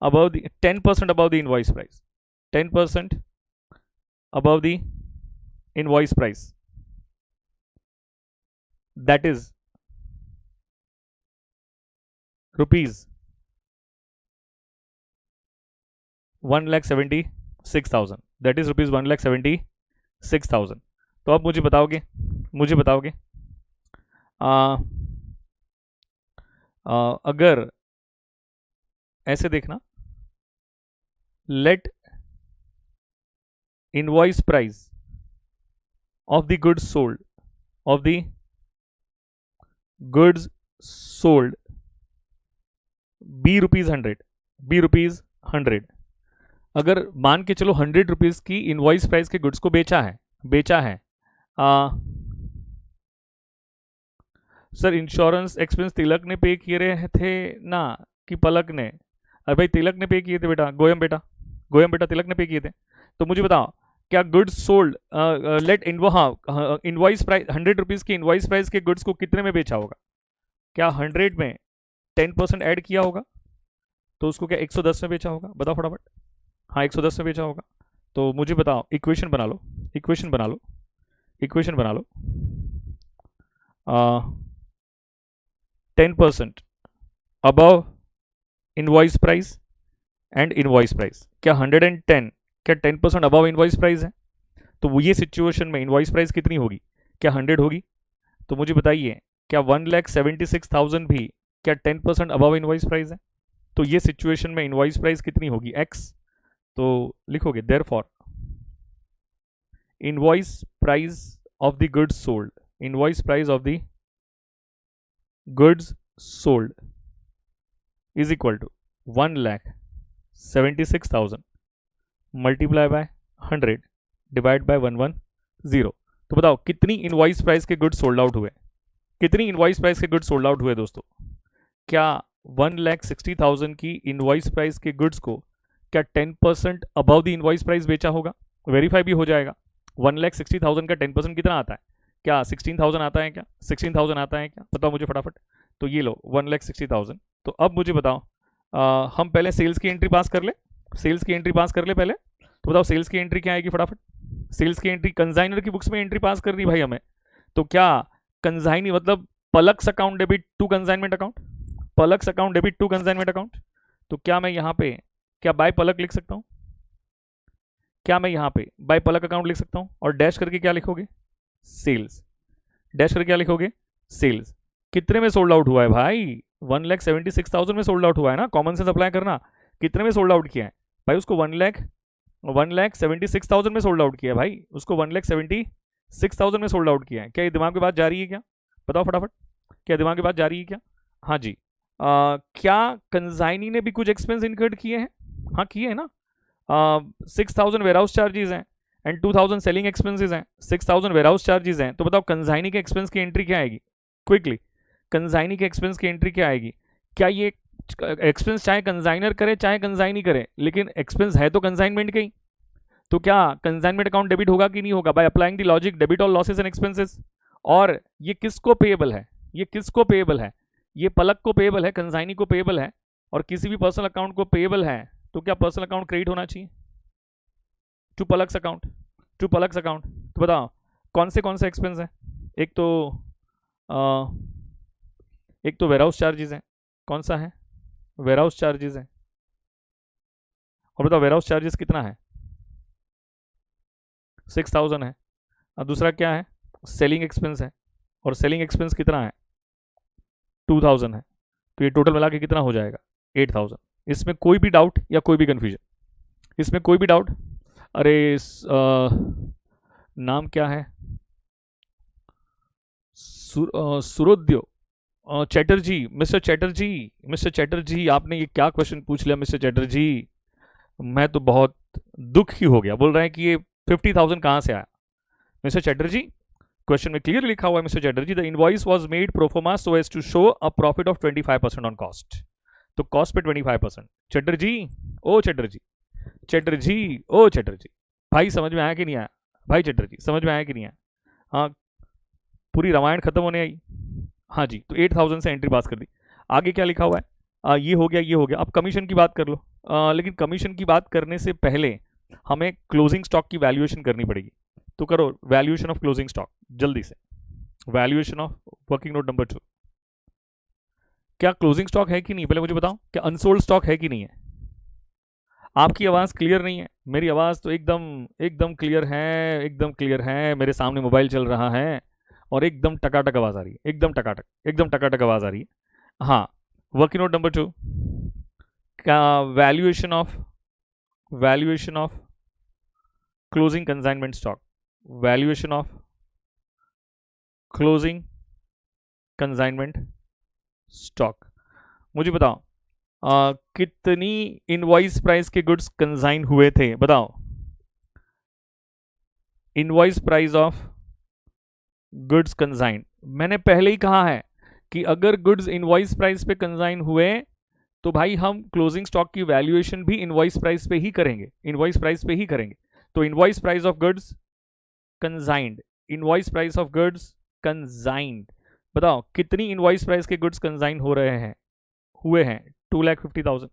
S1: above the 10% above the invoice price, 10% above the invoice price, that is rupees 1,76,000, that is rupees 1,76,000। तो अब मुझे बताओगे, मुझे बताओगे अगर ऐसे देखना, let invoice price of the goods sold, of the goods sold be rupees 100, be rupees 100। अगर मान के चलो 100 रुपीज की इनवॉइस प्राइस के गुड्स को बेचा है, बेचा है सर इंश्योरेंस एक्सपेंस तिलक ने पे किए रहे थे ना कि पलक ने? अरे भाई तिलक ने पे किए थे बेटा, गोयम बेटा, गोयम बेटा तिलक ने पे किए थे। तो मुझे बताओ क्या गुड्स सोल्ड, लेट इनवो हाँ इनवॉइस प्राइस 100 रुपीज़ की इनवॉइस प्राइस के गुड्स को कितने में बेचा होगा? क्या 100 में 10% ऐड किया होगा तो उसको क्या 110 में बेचा होगा? बताओ फटाफट। हाँ 110 में बेचा होगा। तो मुझे बताओ, इक्वेशन बना लो, इक्वेशन बना लो, इक्वेशन बना लो। 10% above invoice price and invoice price, क्या 110 क्या 10% अबव इनवॉइस प्राइस है? तो वो ये सिचुएशन में इनवॉइस प्राइस कितनी होगी, क्या 100 होगी? तो मुझे बताइए क्या 1,76,000 भी क्या 10% अबव इनवॉइस प्राइस है? तो ये सिचुएशन में इनवॉइस प्राइस कितनी होगी, x। तो लिखोगे therefore invoice price of the goods sold, invoice price of the goods sold is equal to 1,76,000 multiply by 100 divide by 110। तो बताओ कितनी इनवॉइस प्राइस के गुड्स सोल्ड आउट हुए, कितनी इनवॉइस प्राइस के गुड्स सोल्ड आउट हुए दोस्तों? क्या 1,60,000 की इनवॉइस प्राइस के गुड्स को क्या 10% अबव द इनवॉइस प्राइस बेचा होगा? वेरीफाई भी हो जाएगा। 1,60,000 का 10% कितना आता है? क्या 16,000 आता है क्या? 16,000 आता है क्या? बताओ मुझे फटाफट। तो ये लो 1,60,000। तो अब मुझे बताओ हम पहले सेल्स की एंट्री पास कर ले, सेल्स की एंट्री पास कर ले पहले। तो बताओ सेल्स की एंट्री क्या आएगी फटाफट? सेल्स की एंट्री कंसाइनर की बुक्स में एंट्री पास करनी भाई हमें। तो क्या कंसाइनी मतलब Palak's account debit to consignment account, Palak's account debit to consignment account. तो क्या मैं यहाँ पे क्या बाय पलक लिख सकता हूँ? क्या मैं यहाँ पे बाय पलक अकाउंट लिख सकता हूँ? और डैश करके क्या लिखोगे? सेल्स। डैश करके क्या लिखोगे? सेल्स। कितने में सोल्ड आउट हुआ है भाई? 1,76,000 में सोल्ड आउट हुआ है ना। कॉमन सेंस अप्लाई करना। कितने में सोल्ड आउट किया है भाई? उसको 1,76,000 में सोल्ड आउट किया है भाई, उसको 1,76,000 में सोल्ड आउट किया है। क्या ये दिमाग की बात जा रही है क्या? बताओ फटाफट। क्या दिमाग की बात जा रही है क्या? हाँ जी। क्या कंजाइनी ने भी कुछ एक्सपेंस इनकर्ड किए हैं? हाँ किए हैं ना। 6,000 वेयर हाउस चार्जेस हैं एंड 2,000 सेलिंग एक्सपेंसेस हैं। 6,000 वेयर हाउस चार्जेस हैं, तो बताओ कंजाइनी के एक्सपेंस की एंट्री क्या आएगी? क्विकली, कंजाइनी के एक्सपेंस की एंट्री क्या आएगी? क्या ये एक्सपेंस चाहे कंजाइनर करे चाहे कंजाइनी करे, लेकिन एक्सपेंस है तो कंजाइनमेंट का ही, तो क्या कंसाइनमेंट अकाउंट डेबिट होगा कि नहीं होगा? By applying the logic debit all losses and expenses. और ये किसको पेएबल है? ये किसको पेएबल है? ये पलक को पेएबल है, कंसाइनी को पेएबल है, और किसी भी पर्सनल अकाउंट को पेएबल है, तो क्या पर्सनल अकाउंट क्रेडिट होना चाहिए to Palak's account? To Palak's account. तो बताओ कौन से एक्सपेंस है? एक तो आ, एक तो वेयरहाउस चार्जेस है। कौन सा है? वेयरहाउस चार्जेस है। और बताओ वेयरहाउस चार्जेस कितना है? 6,000 है। और दूसरा क्या है? सेलिंग एक्सपेंस है, और सेलिंग एक्सपेंस कितना है? 2,000 है। तो ये टोटल मिला के कितना हो जाएगा? 8,000। इसमें कोई भी डाउट या कोई भी कंफ्यूजन? इसमें कोई भी डाउट? अरे नाम क्या है? सुरोद्यो चैटर्जी। मिस्टर चैटर्जी, मिस्टर चैटर्जी, आपने ये क्या क्वेश्चन पूछ लिया मिस्टर चैटर्जी? मैं तो बहुत दुखी हो गया। बोल रहे हैं कि ये 50,000 कहाँ से आया? मिस्टर चैटर्जी, क्वेश्चन में क्लियर लिखा हुआ है mister Chatterjee, the invoice was made proforma so as to show a profit of 25% on cost. तो कॉस्ट पे 25%। चैटर्जी, ओ चैटर्जी, चैटर्जी, ओ चैटर्जी, भाई समझ में आया कि नहीं आया? भाई चैटर्जी समझ में आया कि नहीं आया? हाँ, पूरी रामायण खत्म होने आई। हाँ जी, तो 8,000 से एंट्री पास कर दी। आगे क्या लिखा हुआ है? ये हो गया, ये हो गया। अब कमीशन की बात कर लो। लेकिन कमीशन की बात करने से पहले हमें क्लोजिंग स्टॉक की वैल्यूएशन करनी पड़ेगी। तो करो वैल्यूएशन ऑफ क्लोजिंग स्टॉक जल्दी से। Valuation of working note number 2। क्या क्लोजिंग स्टॉक है कि नहीं, पहले मुझे बताओ। क्या अनसोल्ड स्टॉक है कि नहीं है? आपकी आवाज़ क्लियर नहीं है। मेरी आवाज़ तो एकदम एकदम क्लियर है, एकदम क्लियर है। मेरे सामने मोबाइल चल रहा है और एकदम टकाटक आवाज़ आ रही है, एकदम टकाटक, एकदम टकाटक आवाज़ आ रही है। हाँ, वर्किंग नोट नंबर 2 का valuation of closing consignment stock. Valuation of closing consignment stock. मुझे बताओ कितनी इनवॉइस प्राइस के गुड्स कंसाइन हुए थे? बताओ invoice price of goods consign. मैंने पहले ही कहा है कि अगर गुड्स इनवॉइस प्राइस पे कंसाइन हुए तो भाई हम क्लोजिंग स्टॉक की वैल्यूएशन भी इनवॉइस प्राइस पे ही करेंगे, इनवॉइस प्राइस पे ही करेंगे। तो invoice price of goods consigned, invoice price of goods कंसाइंड। बताओ कितनी इनवॉइस प्राइस के गुड्स कंसाइन हो रहे हैं, हुए हैं? 2,50,000।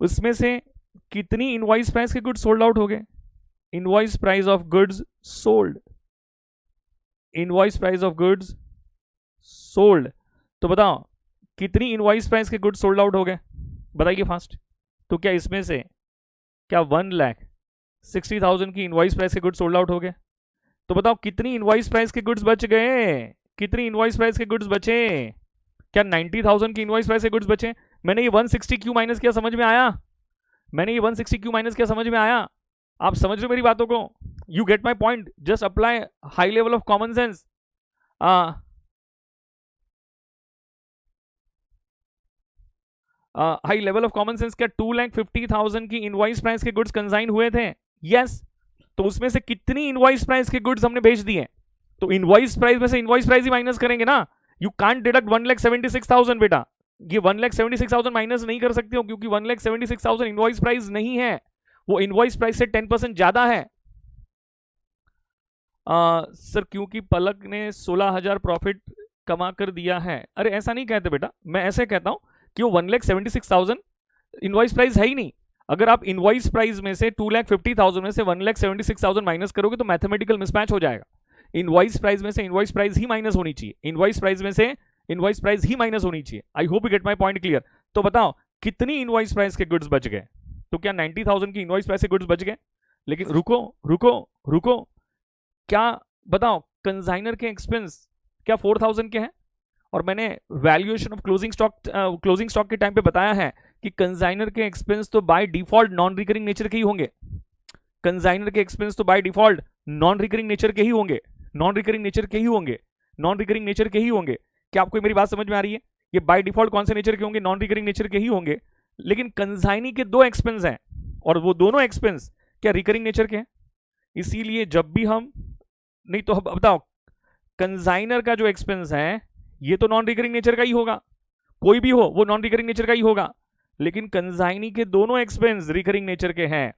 S1: उसमें से कितनी इनवॉइस प्राइस के गुड्स सोल्ड आउट हो गए? Invoice price of goods sold, invoice price of goods sold. तो बताओ कितनी इनवॉइस प्राइस के गुड्स सोल्ड आउट हो गए? बताइए फास्ट। तो क्या इसमें से क्या 1,60,000 की इनवॉइस प्राइस के गुड्स सोल्ड आउट हो गए? तो बताओ कितनी इनवॉइस प्राइस के गुड्स बच गए? कितनी इनवॉइस प्राइस के गुड्स बचे? क्या 90,000 की इनवॉइस प्राइस के गुड्स बचे? मैंने ये 160 क्यों माइनस किया, समझ में आया? मैंने ये 160 क्यों माइनस किया, समझ में आया? आप समझ रहे हो मेरी बातों को? You get my point? Just apply high level of common sense. High level of common sense. क्या 2,50,000 की इनवॉइस प्राइस के गुड्स कंसाइन हुए थे? यस। तो उसमें से कितनी इनवॉइस प्राइस के गुड्स हमने बेच दिए? तो इनवॉइस प्राइस में से इनवॉइस प्राइस ही माइनस करेंगे ना। यू कांट डिडक्ट 1,76,000 बेटा। ये 1,76,000 माइनस नहीं कर सकते हो क्योंकि 1,76,000 इनवॉइस प्राइस नहीं है, वो इनवॉइस प्राइस से 10% ज्यादा है। सर क्योंकि पलक ने 16,000 प्रॉफिट कमा कर दिया है। अरे ऐसा नहीं कहते बेटा, मैं ऐसे कहता हूं कि वो 1,76,000 इनवॉइस प्राइस है ही नहीं। अगर आप इनवॉइस प्राइस में से 2,50,000 में से 1,76,000 माइनस करोगे तो मैथमेटिकल मिसमैच हो जाएगा। इनवॉइस प्राइस में से इनवॉइस प्राइस ही माइनस होनी चाहिए, इनवॉइस प्राइस में से इनवॉइस प्राइस ही माइनस होनी चाहिए। आई hope you gate my point clear. तो बताओ कितनी इनवॉइस प्राइस के गुड्स बच गए? तो क्या 90,000 की इनवॉइस प्राइस के गुड्स बच गए? लेकिन रुको रुको रुको, क्या बताओ कंसाइनर के एक्सपेंस क्या 4,000 के हैं? और मैंने वैल्यूएशन ऑफ क्लोजिंग स्टॉक के टाइम पे बताया है कि कंसाइनर के एक्सपेंस तो by default non recurring nature के ही होंगे। कंसाइनर के एक्सपेंस तो by default non recurring nature के ही होंगे, नॉन रिकरिंग नेचर के ही होंगे, नॉन रिकरिंग नेचर के ही होंगे। क्या आपको मेरी बात समझ में आ रही है? ये बाय डिफॉल्ट कौन से नेचर के होंगे? नॉन रिकरिंग नेचर के ही होंगे, लेकिन कंसाइनी के दो एक्सपेंस हैं और वो दोनों एक्सपेंस क्या रिकरिंग नेचर के हैं? इसीलिए जब भी हम, नहीं तो बताओ, कंसाइनर का जो एक्सपेंस है ये तो नॉन रिकरिंग नेचर का ही होगा, कोई भी हो वो नॉन रिकरिंग नेचर का ही होगा, लेकिन कंसाइनी के दोनों एक्सपेंस रिकरिंग नेचर के हैं,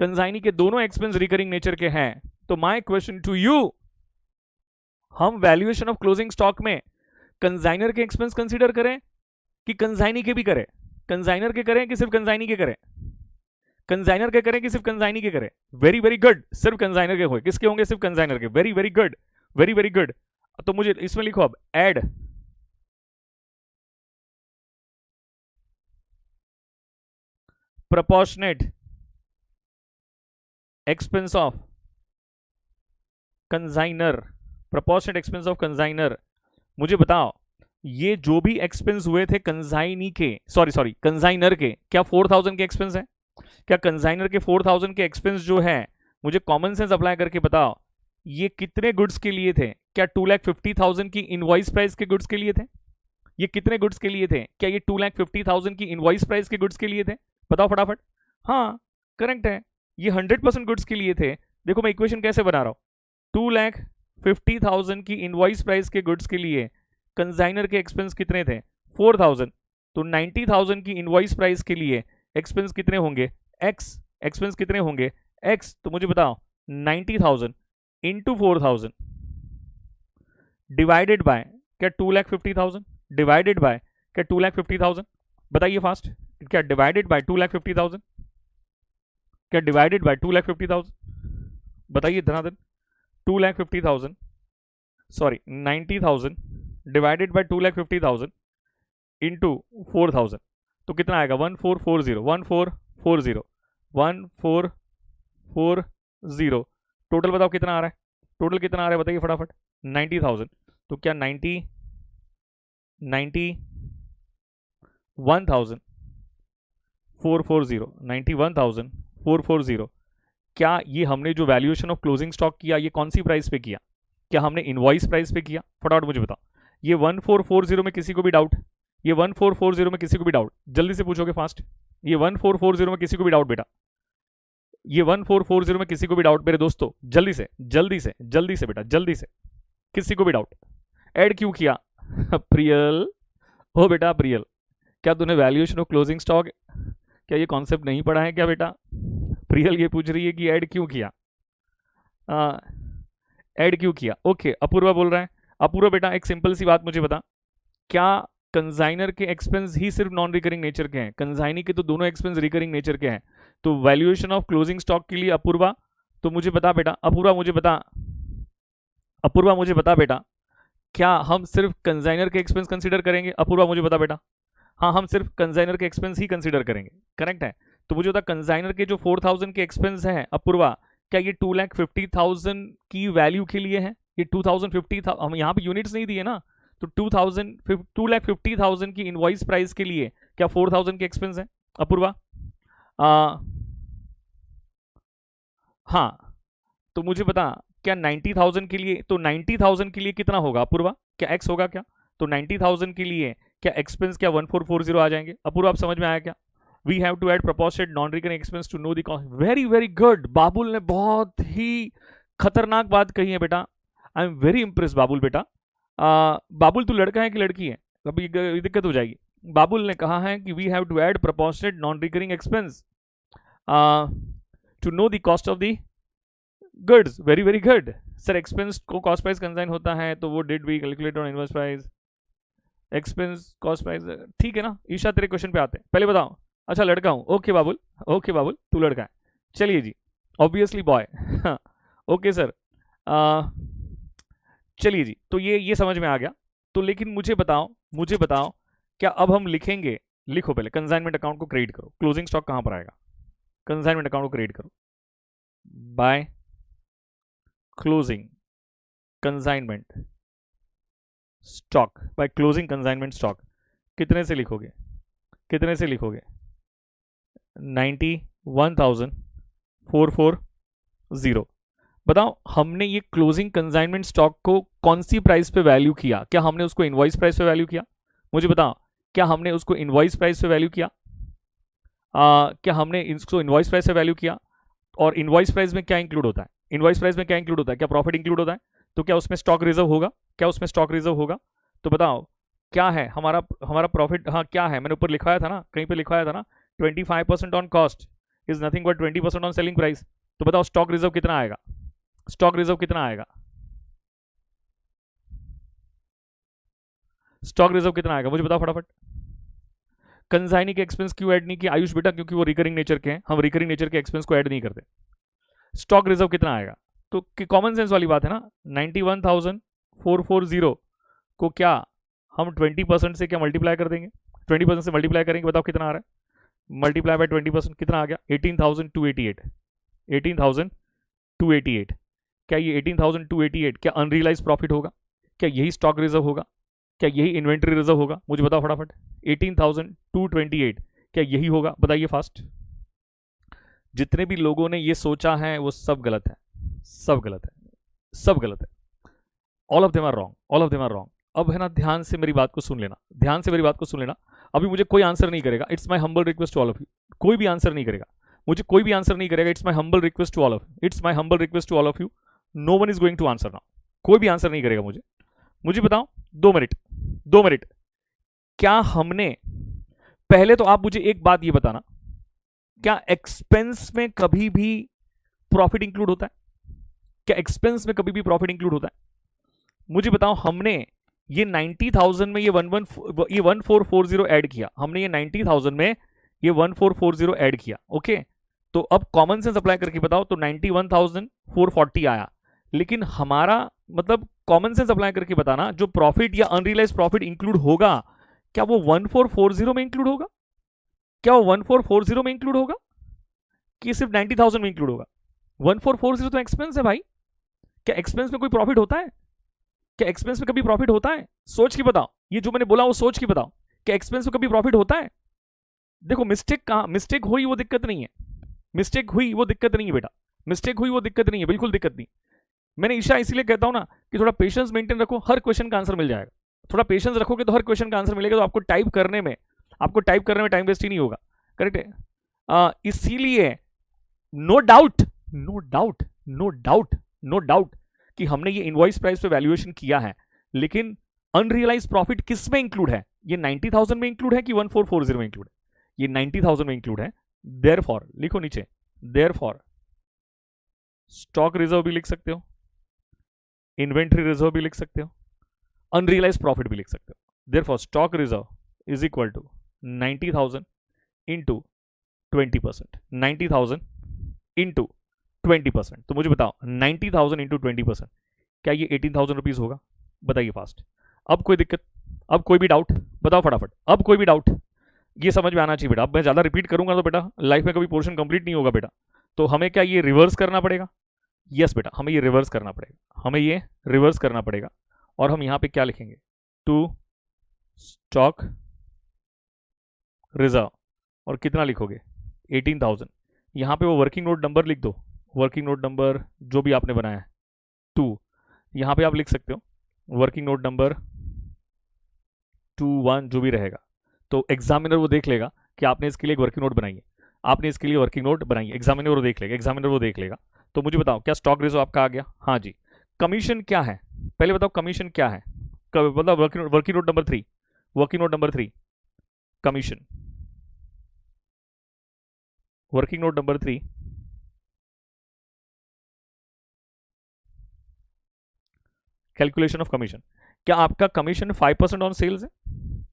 S1: कंसाइनी के दोनों एक्सपेंस रिकरिंग नेचर के हैं। तो माय क्वेश्चन टू यू, हम वैल्यूएशन ऑफ क्लोजिंग स्टॉक में कंसाइनर के एक्सपेंस कंसीडर करें कि कंसाइनी के भी करें? कंसाइनर के करें कि सिर्फ कंसाइनी के करें? कंसाइनर के करें कि सिर्फ कंसाइनी के करें? वेरी वेरी गुड, सिर्फ कंसाइनर के होंगे। किसके होंगे? सिर्फ कंसाइनर के। Very very good, very very good. तो मुझे इसमें लिखो अब add proportionate expense of consignor, proportionate expense of consignor। मुझे बताओ ये जो भी एक्सपेंस हुए थे कंसाइनी के, सॉरी कंसाइनर के, क्या 4000 के एक्सपेंस है? क्या कंसाइनर के 4000 के एक्सपेंस जो है, मुझे कॉमन सेंस अप्लाई करके बताओ ये कितने गुड्स के लिए थे? क्या 2,50,000 की इनवॉइस प्राइस के गुड्स के लिए थे? ये कितने गुड्स के लिए थे? क्या ये 2,50,000 की इनवॉइस प्राइस के गुड्स के लिए थे? बताओ फटाफट। हाँ करेक्ट है, ये 100% गुड्स के लिए थे। देखो मैं इक्वेशन कैसे बना रहा हूं, 2,50,000 की इनवॉइस प्राइस के गुड्स के लिए कंसाइनर के एक्सपेंस कितने थे? 4,000। तो 90,000 की इनवॉइस प्राइस के लिए एक्सपेंस कितने होंगे? एक्स। एक्सपेंस कितने होंगे? एक्स। तो मुझे बताओ 90,000 इंटू 4,000 डिवाइडेड बाय क्या 2,50,000 डिवाइडेड बाय क्या 2,50,000? बताइए फास्ट, क्या डिवाइडेड बाय 2,50,000? क्या डिवाइडेड बाय 2,50,000? बताइए धनाधन। 2,50,000 सॉरी 90,000 डिवाइडेड बाय 2,50,000 इंटू 4,000 तो कितना आएगा? 1440 1440 1440। टोटल बताओ कितना आ रहा है? टोटल कितना आ रहा है बताइए फटाफट। 90,000। तो क्या 91,440 क्या ये हमने जो वैल्यूएशन ऑफ क्लोजिंग स्टॉक किया ये कौन सी प्राइस पे किया? क्या हमने इनवॉइस प्राइस पे किया? फटाफट मुझे बताओ। ये 1440 में किसी को भी डाउट? ये 1440 में किसी को भी डाउट? जल्दी से पूछोगे फास्ट। ये 1440 में किसी को भी डाउट बेटा? ये 1440 में किसी को भी डाउट मेरे दोस्तों? जल्दी से जल्दी से जल्दी से बेटा, जल्दी से, किसी को भी डाउट? ऐड क्यों किया? प्रियल, हो बेटा प्रियल, क्या तूने वैल्यूएशन ऑफ क्लोजिंग स्टॉक, क्या ये कॉन्सेप्ट नहीं पढ़ा है क्या बेटा? प्रियल ये पूछ रही है कि ऐड क्यों किया, ऐड क्यों किया? ओके अपूर्वा बोल रहा है। अपूर्वा बेटा एक सिंपल सी बात मुझे बता, क्या कंसाइनर के एक्सपेंस ही सिर्फ नॉन रिकरिंग नेचर के हैं? कंसाइनी के तो दोनों एक्सपेंस रिकरिंग नेचर के हैं। तो वैल्यूएशन ऑफ क्लोजिंग स्टॉक के लिए अपूर्वा, तो मुझे बता बेटा, अपूर्वा मुझे बता, अपूर्वा मुझे बता बेटा, क्या हम सिर्फ कंसाइनर के एक्सपेंस कंसीडर करेंगे? अपूर्वा मुझे बता बेटा। हाँ हम सिर्फ कंसाइनर के एक्सपेंस ही कंसीडर करेंगे, करेक्ट है। तो मुझे बता कंसाइनर के जो 4,000 के एक्सपेंस हैं अपूर्वा, क्या ये 2,50,000 की वैल्यू के लिए है? ये 2,050,000, हम यहाँ पे यूनिट्स नहीं दिए ना, तो 2,50,000 की इनवॉइस प्राइस के लिए क्या 4,000 के एक्सपेंस है अपूर्वा? हाँ तो मुझे बता क्या 90,000 के लिए, तो 90,000 के लिए कितना होगा अपूर्वा? क्या एक्स होगा क्या? तो 90,000 के लिए क्या एक्सपेंस क्या 1440 आ जाएंगे? अपूर्वा आप समझ में आया क्या? We have to add proportionate non recurring expense to know the cost. Very very good, Babul ने बहुत ही खतरनाक बात कही है बेटा। I am very impress Babul बेटा। बाबुल तू लड़का है कि लड़की है? अभी दिक्कत हो जाएगी। बाबुल ने कहा है कि we have to add proportionate non recurring expense to know the cost of the goods. Very very good sir. Expense को कॉस्ट प्राइस कंसाइन होता है तो वो did be calculate on invoice price, expense cost price, ठीक है ना। ईशा तेरे question पे आते हैं, पहले बताओ। अच्छा लड़का हूँ, ओके बाबुल, ओके बाबुल तू लड़का है, चलिए जी, ऑब्वियसली बॉय। ओके सर, चलिए जी, तो ये समझ में आ गया। तो लेकिन मुझे बताओ, मुझे बताओ क्या अब हम लिखेंगे, लिखो पहले कंसाइनमेंट अकाउंट को क्रिएट करो। क्लोजिंग स्टॉक कहाँ पर आएगा? कंसाइनमेंट अकाउंट को क्रिएट करो by closing consignment stock, by closing consignment stock. कितने से लिखोगे? कितने से लिखोगे? 91,440। बताओ हमने ये क्लोजिंग कंसाइनमेंट स्टॉक को कौन सी प्राइस पे वैल्यू किया? क्या हमने उसको इनवॉइस प्राइस पे वैल्यू किया? मुझे बताओ, क्या हमने उसको इनवॉइस प्राइस पे वैल्यू किया? क्या हमने इसको इनवॉइस प्राइस पे वैल्यू किया? और इनवॉइस प्राइस में क्या इंक्लूड होता है? इनवॉइस प्राइस में क्या इंक्लूड होता है? क्या प्रॉफिट इंक्लूड होता है? तो क्या उसमें स्टॉक रिजर्व होगा? क्या उसमें स्टॉक रिजर्व होगा? तो बताओ क्या है हमारा हमारा प्रॉफिट? हाँ क्या है, मैंने ऊपर लिखवाया था ना, कहीं पे लिखवाया था ना, 25% on cost is nothing but 20% on selling price. तो बताओ स्टॉक रिजर्व कितना आएगा? स्टॉक रिजर्व कितना आएगा? स्टॉक रिजर्व कितना आएगा मुझे बताओ फटाफट। कंसाइनी के एक्सपेंस क्यों ऐड नहीं किया आयुष बेटा? क्योंकि वो रिकरिंग नेचर के हैं, हम रिकरिंग नेचर के एक्सपेंस को ऐड नहीं करते। स्टॉक रिजर्व कितना आएगा? तो कॉमन सेंस वाली बात है ना, 91,440 को क्या हम 20% से क्या मल्टीप्लाई कर देंगे? 20% से मल्टीप्लाई करेंगे, बताओ कितना आ रहा है? मल्टीप्लाई बाय 20% कितना आ गया? 18,288। 18,288। क्या ये 18,288 क्या अनरियलाइज प्रॉफिट होगा? क्या यही स्टॉक रिजर्व होगा? क्या यही इन्वेंट्री रिजर्व होगा? मुझे बताओ फटाफट। 18,228 क्या यही होगा? बताइए फास्ट। जितने भी लोगों ने ये सोचा है वो सब गलत है, सब गलत है, सब गलत है। All of them are wrong, all of them are wrong. अब है ना, ध्यान से मेरी बात को सुन लेना, ध्यान से मेरी बात को सुन लेना। अभी मुझे कोई आंसर नहीं करेगा, it's my humble request to all of you. कोई भी आंसर नहीं करेगा, मुझे कोई भी आंसर नहीं करेगा। It's my humble request to all of you, it's my humble request to all of you. No one is going to answer now. कोई भी आंसर नहीं करेगा मुझे। मुझे बताओ 2 मिनट, 2 मिनट, क्या हमने, पहले तो आप मुझे एक बात ये बताना, क्या एक्सपेंस में कभी भी प्रॉफिट इंक्लूड होता है? क्या एक्सपेंस में कभी भी प्रॉफिट इंक्लूड होता है? मुझे बताओ, हमने ये 90,000 में ये 1440 ऐड किया, हमने ये 90,000 में ये 1440 ऐड किया, ओके। तो अब कॉमन सेंस अप्लाई करके बताओ, तो 91,440 आया। लेकिन हमारा मतलब कॉमन सेंस अप्लाई करके बताना, जो प्रॉफिट या अनरियलाइज प्रॉफिट इंक्लूड होगा, क्या वो 1440 में इंक्लूड होगा? क्या वो 1440 में इंक्लूड होगा कि सिर्फ 90,000 में इंक्लूड होगा? 1440 तो एक्सपेंस है भाई। क्या एक्सपेंस में कोई प्रॉफिट होता है? क्या एक्सपेंस में कभी प्रॉफिट होता है? सोच के बताओ, ये जो मैंने बोला वो सोच के बताओ, क्या एक्सपेंस में कभी प्रॉफिट होता है? देखो मिस्टेक कहां, मिस्टेक हुई वो दिक्कत नहीं है, मिस्टेक हुई वो दिक्कत नहीं है बेटा, मिस्टेक हुई वो दिक्कत नहीं है, बिल्कुल दिक्कत नहीं। मैंने ईशा इसलिए कहता हूं ना कि थोड़ा पेशेंस मेंटेन रखो, हर क्वेश्चन का आंसर मिल जाएगा। थोड़ा पेशेंस रखोगे तो हर क्वेश्चन का आंसर मिलेगा, तो आपको टाइप करने में टाइम वेस्ट ही नहीं होगा, करेक्ट है। इसीलिए no doubt, no doubt, no doubt, no doubt कि हमने ये इनवॉइस प्राइस पे वैल्यूएशन किया है, लेकिन अनरियलाइज प्रॉफिट किस में इंक्लूड है? ये 90,000 में इंक्लूड है कि 1440 में इंक्लूड है? ये 90,000 में इंक्लूड है। देयरफॉर लिखो नीचे, देयरफॉर स्टॉक रिजर्व भी लिख सकते हो, इन्वेंट्री रिजर्व भी लिख सकते हो, अनरियलाइज प्रॉफिट भी लिख सकते हो। Therefore stock reserve is equal to 90,000 into 20%, 90,000 into 20%। तो मुझे बताओ 90,000 इंटू 20%, क्या ये 18,000 रुपीज होगा? बताइए फास्ट। अब कोई दिक्कत, अब कोई भी डाउट? बताओ फटाफट, अब कोई भी डाउट? ये समझ में आना चाहिए बेटा। अब मैं ज्यादा रिपीट करूंगा तो बेटा लाइफ में कभी पोर्शन कंप्लीट नहीं होगा बेटा। तो हमें क्या ये रिवर्स करना पड़ेगा? यस बेटा, हमें ये रिवर्स करना पड़ेगा, हमें ये रिवर्स करना पड़ेगा। और हम यहां पे क्या लिखेंगे? टू स्टॉक रिजर्व, और कितना लिखोगे? 18,000। यहां पे वो वर्किंग नोट नंबर लिख दो, वर्किंग नोट नंबर जो भी आपने बनाया है 2, यहां पे आप लिख सकते हो वर्किंग नोट नंबर 21 जो भी रहेगा। तो एग्जामिनर वो देख लेगा कि आपने इसके लिए एक वर्किंग नोट बनाई है, आपने इसके लिए वर्किंग नोट बनाई है, एग्जामिनर वो देख लेगा, एग्जामिनर वो देख लेगा। तो मुझे बताओ क्या स्टॉक रिजर्व आपका आ गया? हाँ जी। कमीशन क्या है पहले बताओ, कमीशन क्या है? मतलब working note number 3, working note number 3 commission, working note number 3 calculation of commission. क्या आपका कमीशन 5% ऑन सेल्स है?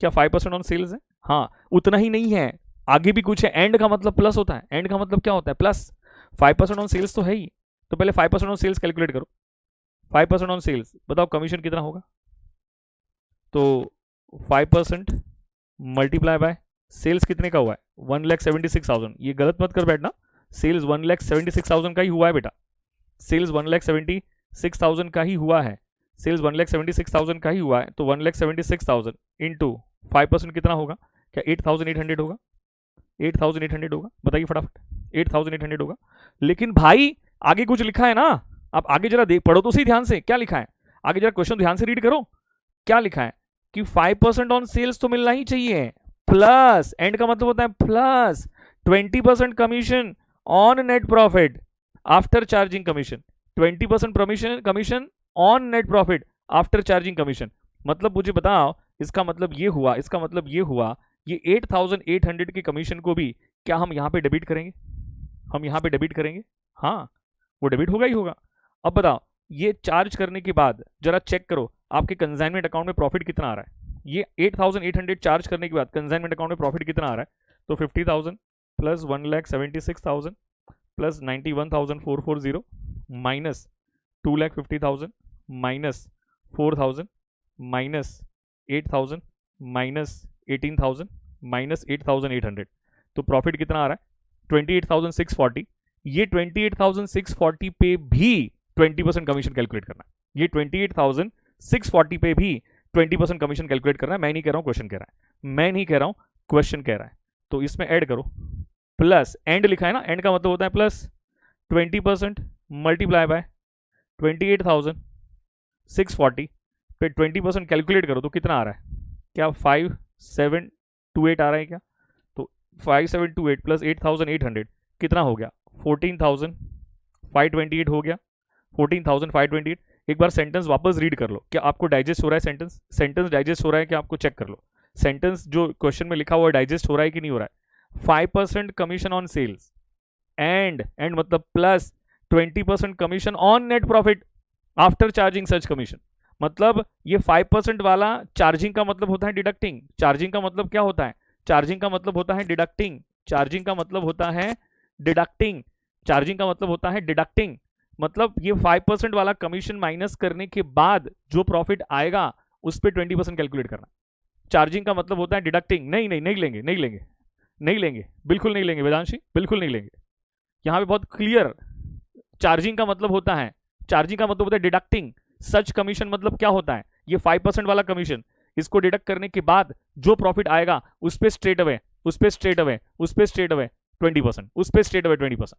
S1: क्या 5% ऑन सेल्स है? हाँ, उतना ही नहीं है, आगे भी कुछ है। एंड का मतलब प्लस होता है, एंड का मतलब क्या होता है? प्लस। 5% ऑन सेल्स तो है ही, तो पहले 5% ऑन सेल्स कैलकुलेट करो। 5% ऑन सेल्स, बताओ कमीशन कितना होगा? तो 5% मल्टीप्लाई बाय सेल्स कितने का हुआ है? 1,76,000। ये गलत मत कर बैठना, सेल्स 1,76,000 का ही हुआ है बेटा, सेल्स 1,76,000 का ही हुआ है, सेल्स 1,76,000 का ही हुआ है। तो 1,76,000 इंटू 5% कितना होगा? क्या 8,800 होगा? 8,800 होगा, बताइए फटाफट। 8,800 होगा। लेकिन भाई आगे कुछ लिखा है ना, आप आगे जरा देख पढ़ो तो सही ध्यान से, क्या लिखा है आगे, जरा क्वेश्चन ध्यान से रीड करो। क्या लिखा है कि 5% ऑन सेल्स तो मिलना ही चाहिए, प्लस एंड का मतलब होता है plus 20% commission on net profit after charging commission, 20% commission on net profit after charging commission. मतलब मुझे बताओ, इसका मतलब ये हुआ, इसका मतलब ये हुआ, ये 8800 के कमीशन को भी क्या हम यहां पे डेबिट करेंगे, हम यहां पे डेबिट करेंगे, हाँ वो डेबिट होगा ही होगा। अब बताओ, ये चार्ज करने के बाद जरा चेक करो आपके कंसाइनमेंट अकाउंट में प्रॉफिट कितना आ रहा है। ये 8800 चार्ज करने के बाद कंसाइनमेंट अकाउंट में प्रॉफिट कितना आ रहा है, तो 50,000 plus 1,76,000 plus 91,440 minus 2,50,000 minus 4,000 minus 8,000 minus 18,000 minus 8,800, तो प्रॉफिट कितना आ रहा है 28,640। ये 28,640 पे भी 20% कमीशन कैलकुलेट करना है, ये 28,640 पे भी 20% कमीशन कैलकुलेट करना है। मैं नहीं कह रहा हूं क्वेश्चन कह रहा है, मैं नहीं कह रहा हूं क्वेश्चन कह रहा है। तो इसमें ऐड करो, प्लस एंड लिखा है ना, एंड का मतलब होता है प्लस 20% मल्टीप्लाई बाय 28,640 पे 20% कैलकुलेट करो तो कितना आ रहा है, क्या 5728 आ रहा है क्या, तो 5728 प्लस 8,800 कितना हो गया 14,528 हो गया, 14,528। एक बार सेंटेंस वापस रीड कर लो, क्या आपको डाइजेस्ट हो रहा है सेंटेंस, सेंटेंस डाइजेस्ट हो रहा है क्या, आपको चेक कर लो सेंटेंस जो क्वेश्चन में लिखा हुआ है डाइजेस्ट हो रहा है कि नहीं हो रहा है। 5% कमीशन ऑन सेल्स एंड मतलब plus 20% commission on net profit after charging such commission. मतलब ये 5% वाला चार्जिंग का मतलब होता है डिडक्टिंग, चार्जिंग का मतलब क्या होता है, चार्जिंग का मतलब होता है डिडक्टिंग, चार्जिंग का मतलब होता है डिडक्टिंग, चार्जिंग का मतलब होता है डिडक्टिंग। मतलब ये 5% वाला कमीशन माइनस करने के बाद जो प्रॉफिट आएगा उस पर 20% कैलकुलेट करना। चार्जिंग का मतलब होता है डिडक्टिंग, नहीं नहीं नहीं लेंगे, नहीं लेंगे, नहीं लेंगे, बिल्कुल नहीं लेंगे वेदांशी, बिल्कुल नहीं लेंगे। यहां पे बहुत क्लियर, चार्जिंग का मतलब होता है, चार्जिंग का मतलब होता है डिडक्टिंग, सच कमीशन मतलब क्या होता है, ये 5% वाला कमीशन, इसको डिडक्ट करने के बाद जो प्रॉफिट आएगा उस पर स्ट्रेट अवे, उस पर स्ट्रेट अवे, उस पर स्ट्रेट अवे 20%, उस पर स्ट्रेट अवे 20%,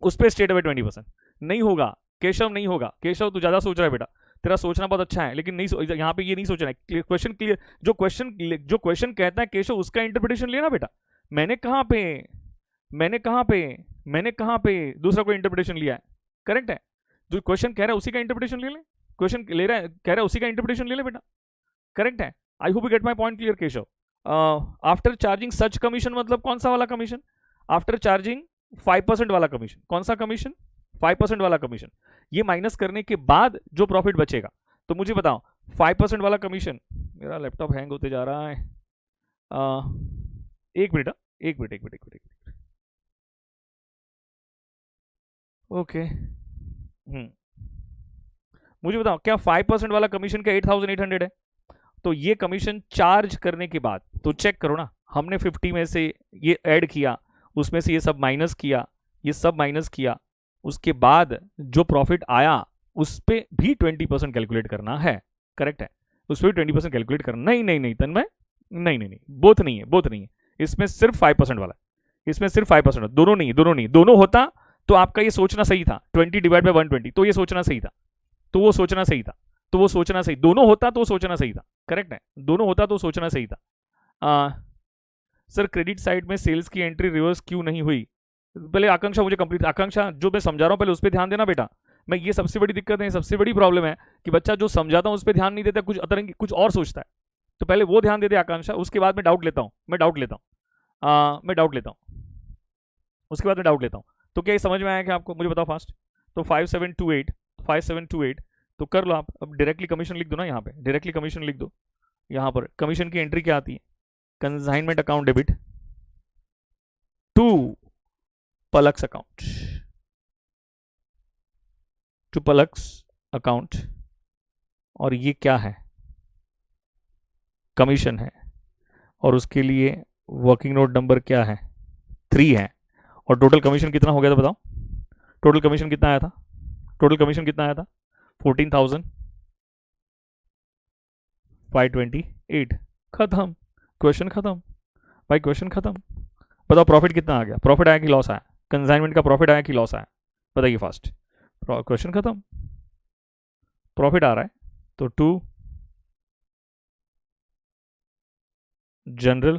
S1: उस पर स्ट्रेट अवे 20%। नहीं होगा केशव, नहीं होगा केशव, तू ज्यादा सोच रहा है बेटा, तेरा सोचना बहुत अच्छा है लेकिन नहीं, यहाँ पे ये नहीं सोचना है। क्वेश्चन क्लियर, जो क्वेश्चन कहता है केशव उसका इंटरप्रिटेशन लेना बेटा। मैंने कहाँ पे मैंने कहाँ पे मैंने कहाँ पे दूसरा कोई इंटरप्रिटेशन लिया है, करेक्ट है, जो क्वेश्चन कह रहा है उसी का इंटरप्रिटेशन ले ले, क्वेश्चन ले रहा है कह रहा है उसी का इंटरप्रिटेशन ले ले बेटा, करेक्ट है। I hope you gate my point clear Keshav. After charging such commission मतलब कौन सा वाला कमीशन, आफ्टर चार्जिंग 5% वाला कमीशन, कौन सा कमीशन 5% वाला कमीशन, ये माइनस करने के बाद जो प्रॉफिट बचेगा। तो मुझे बताओ 5% वाला कमीशन, मेरा लैपटॉप हैंग होते जा रहा है, एक मिनट, एक मिनट, एक मिनट, एक मिनट, ओके। मुझे बताओ क्या 5% वाला कमीशन का 8,800 है, तो ये कमीशन चार्ज करने के बाद, तो चेक करो ना, हमने 50 में से ये ऐड किया, उसमें से ये सब माइनस किया, ये सब माइनस किया, उसके बाद जो प्रॉफिट आया उस पर भी 20% कैलकुलेट करना है, करेक्ट है, उस पर भी 20% कैलकुलेट करना। नहीं नहीं नहीं तन्मय, नहीं नहीं नहीं, बोथ नहीं है, बोथ नहीं है, इसमें सिर्फ 5% वाला, इसमें सिर्फ 5%, दोनों नहीं, दोनों नहीं, दोनों होता तो आपका ये सोचना सही था 20 डिवाइड बाय 120, तो ये सोचना सही था, तो वो सोचना सही था, तो वो सोचना सही, दोनों होता तो सोचना सही था, करेक्ट है, दोनों होता तो सोचना सही था। सर क्रेडिट साइड में सेल्स की एंट्री रिवर्स क्यों नहीं हुई, पहले आकांक्षा मुझे कंप्लीट, आकांक्षा जो मैं समझा रहा हूं पहले उस पर ध्यान देना बेटा। मैं ये सबसे बड़ी दिक्कत है, सबसे बड़ी प्रॉब्लम है कि बच्चा जो समझाता हूं उस पर ध्यान नहीं देता, कुछ अतरंगी कुछ और सोचता है, तो पहले वो ध्यान दे दे आकांक्षा, उसके बाद मैं डाउट लेता हूं, मैं डाउट लेता हूं, मैं डाउट लेता हूं, उसके बाद मैं डाउट लेता हूं। तो क्या ये समझ में आया कि आपको, मुझे बताओ फास्ट। तो 5728, 5728 तो कर लो आप, अब डायरेक्टली कमीशन लिख दो ना, यहाँ पे डायरेक्टली कमीशन लिख दो, यहाँ पर कमीशन की एंट्री क्या आती है, consignment account debit to Palak's account, to Palak's account, और ये क्या है, कमीशन है, और उसके लिए वर्किंग नोट नंबर क्या है 3 है, और टोटल कमीशन कितना हो गया था बताओ, टोटल कमीशन कितना आया था, टोटल कमीशन कितना आया था 14,528, खत्म, क्वेश्चन खत्म भाई, क्वेश्चन खत्म। बताओ प्रॉफिट कितना आ गया, प्रॉफिट आया कि लॉस आया, कंसाइनमेंट का प्रॉफिट आया कि लॉस आया, बताइए फास्ट, क्वेश्चन खत्म, प्रॉफिट आ रहा है तो to general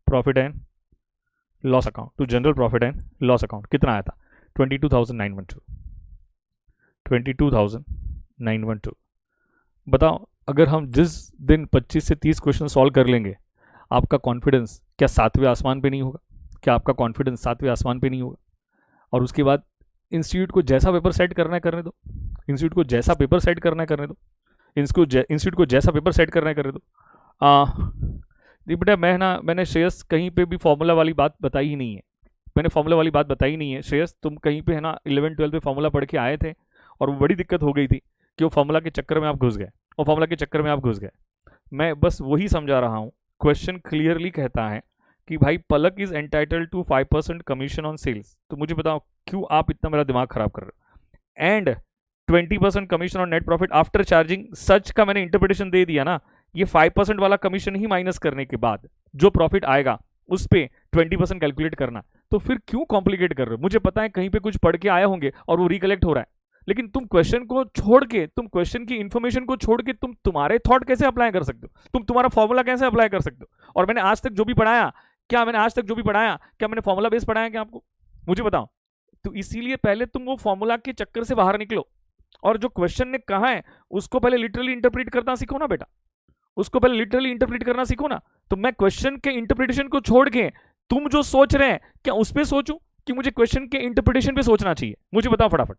S1: profit and loss account, to general profit and loss account कितना आया था 22,912, 22,912। बताओ अगर हम जिस दिन 25 से 30 क्वेश्चन सॉल्व कर लेंगे, आपका कॉन्फिडेंस क्या 7वें आसमान पे नहीं होगा? क्या आपका कॉन्फिडेंस 7वें आसमान पे नहीं होगा? और उसके बाद इंस्टीट्यूट को जैसा पेपर सेट करना है करने दो, इंस्टीट्यूट को जैसा पेपर सेट करना है करने दो, इंस्टीट्यूट को जैसा पेपर सेट करना है करने दो। बेटा मैंने श्रेयस कहीं पे भी फॉर्मूला वाली बात बताई ही नहीं है, मैंने फॉर्मूला वाली बात बताई नहीं है श्रेयस। तुम कहीं पे है ना 11-12 पे फॉर्मूला पढ़ के आए थे और वो बड़ी दिक्कत हो गई थी कि वो फॉर्मूला के चक्कर में आप घुस गए, और फॉर्मूला के चक्कर में आप घुस गए। मैं बस वही समझा रहा हूँ, क्वेश्चन क्लियरली कहता है कि भाई Palak is entitled to 5% commission on sales. तो मुझे बताओ क्यों आप इतना मेरा दिमाग खराब कर रहे हो? And 20% commission on net profit after charging सच का मैंने इंटरप्रिटेशन दे दिया ना, ये 5% वाला कमीशन ही माइनस करने के बाद जो प्रॉफिट आएगा उस पे 20% कैलकुलेट करना। तो फिर क्यों कॉम्प्लिकेट कर रहे हो? मुझे पता है कहीं पे कुछ पढ़ के आए होंगे और वो रिकलेक्ट हो रहा है, लेकिन तुम क्वेश्चन को छोड़ के, तुम क्वेश्चन की इंफॉर्मेशन को छोड़ के तुम तुम्हारे थॉट कैसे अप्लाई कर सकते हो? तुम तुम्हारा फॉर्मूला कैसे अप्लाई कर सकते हो? और मैंने आज तक जो भी पढ़ाया, क्या मैंने आज तक जो भी पढ़ाया क्या मैंने फॉर्मूला बेस पढ़ाया क्या आपको? मुझे बताओ। तो इसीलिए पहले तुम वो फॉर्मूला के चक्कर से बाहर निकलो और जो क्वेश्चन ने कहा है उसको पहले लिटरली इंटरप्रेट करना सीखो ना बेटा, उसको पहले लिटरली इंटरप्रेट करना सीखो ना। तो मैं क्वेश्चन के इंटरप्रिटेशन को छोड़ के तुम जो सोच रहे हैं क्या उस पर सोचूं कि मुझे क्वेश्चन के इंटरप्रिटेशन पे सोचना चाहिए? मुझे बताओ फटाफट,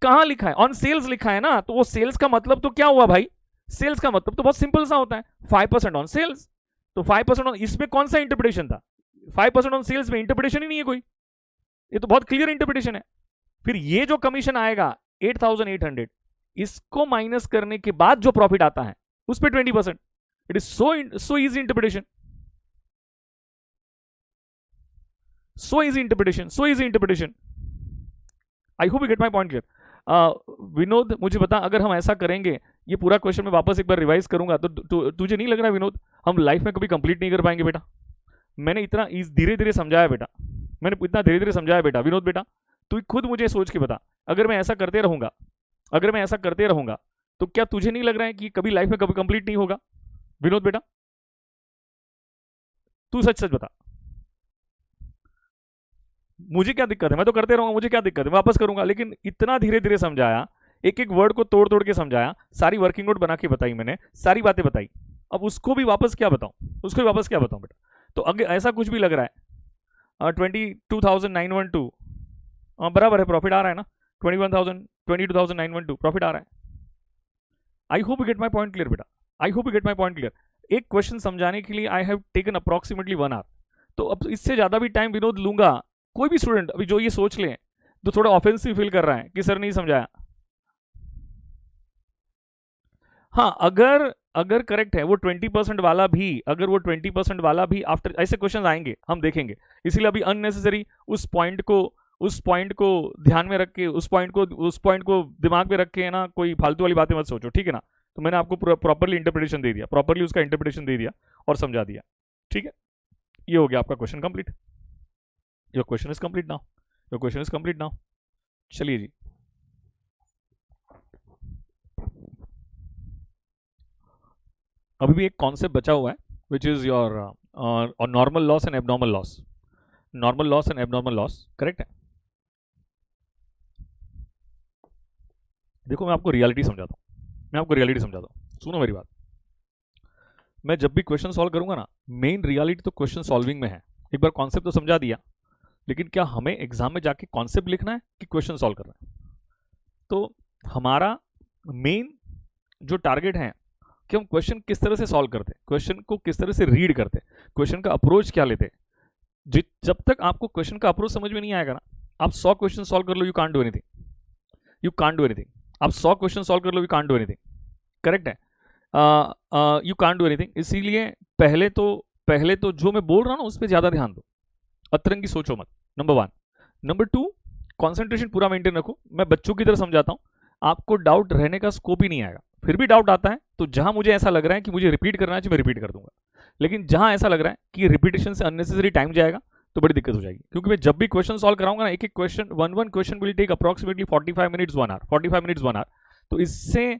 S1: कहां लिखा है? ऑन सेल्स लिखा है ना, तो वो सेल्स का मतलब तो क्या हुआ भाई? सेल्स का मतलब तो बहुत सिंपल सा होता है, 5% ऑन सेल्स। तो 5% ऑन, इसमें कौन सा इंटरप्रिटेशन था? 5% ऑन सेल्स में इंटरप्रिटेशन ही नहीं है कोई, ये तो बहुत क्लियर इंटरप्रिटेशन है। फिर ये जो कमीशन आएगा 8,800, इसको माइनस करने के बाद जो प्रॉफिट आता है उस पर 20%। It is so easy interpretation, so easy interpretation, so easy interpretation. I hope you get my point clear. Vinod मुझे बता, अगर हम ऐसा करेंगे, ये पूरा क्वेश्चन मैं वापस एक बार रिवाइज करूंगा, तो तुझे नहीं लग रहा विनोद हम लाइफ में कभी कंप्लीट नहीं कर पाएंगे बेटा? मैंने इतना धीरे धीरे समझाया बेटा, मैंने इतना धीरे धीरे समझाया बेटा। विनोद बेटा तू खुद मुझे सोच के बता, अगर मैं ऐसा करते रहूंगा, अगर मैं ऐसा करते रहूंगा तो क्या तुझे नहीं लग रहा है कि कभी लाइफ में कभी कंप्लीट नहीं होगा? विनोद बेटा तू सच सच बता, मुझे क्या दिक्कत है? मैं तो करते रहूंगा, मुझे क्या दिक्कत है? मैं वापस करूंगा। लेकिन इतना धीरे धीरे समझाया, एक एक वर्ड को तोड़ तोड़ के समझाया, सारी वर्किंग नोट बना के बताई मैंने, सारी बातें बताई, अब उसको भी वापस क्या बताऊं, उसको भी वापस क्या बताऊं बेटा? तो अगर ऐसा कुछ भी लग रहा है 22,912 बराबर है, प्रॉफिट आ रहा है ना, 22,912 प्रॉफिट आ रहा है। I hope you get my point clear बेटा, I hope you get my point clear. एक क्वेश्चन समझाने के लिए I have taken approximately 1 hour, तो अब इससे ज्यादा भी टाइम विनोद लूंगा। कोई भी स्टूडेंट अभी जो ये सोच ले तो थोड़ा ऑफेंसिव फील कर रहा है कि सर नहीं समझाया। हाँ, अगर करेक्ट है वो 20% वाला भी, अगर वो 20% वाला भी आफ्टर, ऐसे क्वेश्चन आएंगे हम देखेंगे, इसीलिए अभी अननेसेसरी उस पॉइंट को ध्यान में रख के, उस पॉइंट को दिमाग में रख के ना कोई फालतू वाली बातें मत सोचो, ठीक है ना? तो मैंने आपको प्रॉपरली इंटरप्रिटेशन दे दिया, प्रॉपरली उसका इंटरप्रिटेशन दे दिया और समझा दिया, ठीक है? ये हो गया आपका question complete. Your question is complete now, your question is complete now. चलिए जी, अभी भी एक कॉन्सेप्ट बचा हुआ है which is your normal loss and abnormal loss, normal loss and abnormal loss, correct है? देखो मैं आपको रियलिटी समझाता हूँ, मैं आपको रियलिटी समझाता हूँ, सुनो मेरी बात। मैं जब भी क्वेश्चन सॉल्व करूंगा ना, मेन रियलिटी तो क्वेश्चन सॉल्विंग में है। एक बार कॉन्सेप्ट तो समझा दिया, लेकिन क्या हमें एग्जाम में जाके कॉन्सेप्ट लिखना है कि क्वेश्चन सॉल्व करना है? तो हमारा मेन जो टारगेट है कि हम क्वेश्चन किस तरह से सॉल्व करते हैं, क्वेश्चन को किस तरह से रीड करते हैं, क्वेश्चन का अप्रोच क्या लेते हैं। जब तक आपको क्वेश्चन का अप्रोच समझ में नहीं आएगा ना, आप 100 क्वेश्चन सॉल्व कर लो, you can't do anything, you can't do anything. आप 100 क्वेश्चन सॉल्व कर लो, you can't do anything, correct है? You can't do anything. इसीलिए पहले तो जो मैं बोल रहा हूँ ना उस पर ज्यादा ध्यान दो, अतरंगी सोचो मत, नंबर 1। नंबर 2, कॉन्सेंट्रेशन पूरा मेंटेन रखो। मैं बच्चों की तरह समझाता हूँ, आपको डाउट रहने का स्कोप ही नहीं आएगा। फिर भी डाउट आता है तो जहां मुझे ऐसा लग रहा है कि मुझे रिपीट करना चाहिए, मैं रिपीट कर दूंगा। लेकिन जहां ऐसा लग रहा है कि रिपीटेशन से अननेसेसरी टाइम जाएगा, तो बड़ी दिक्कत हो जाएगी, क्योंकि मैं जब भी क्वेश्चन सॉल्व कराऊंगा ना, एक एक question, one question will take approximately 45 minutes 1 hour, 45 minutes 1 hour. तो इससे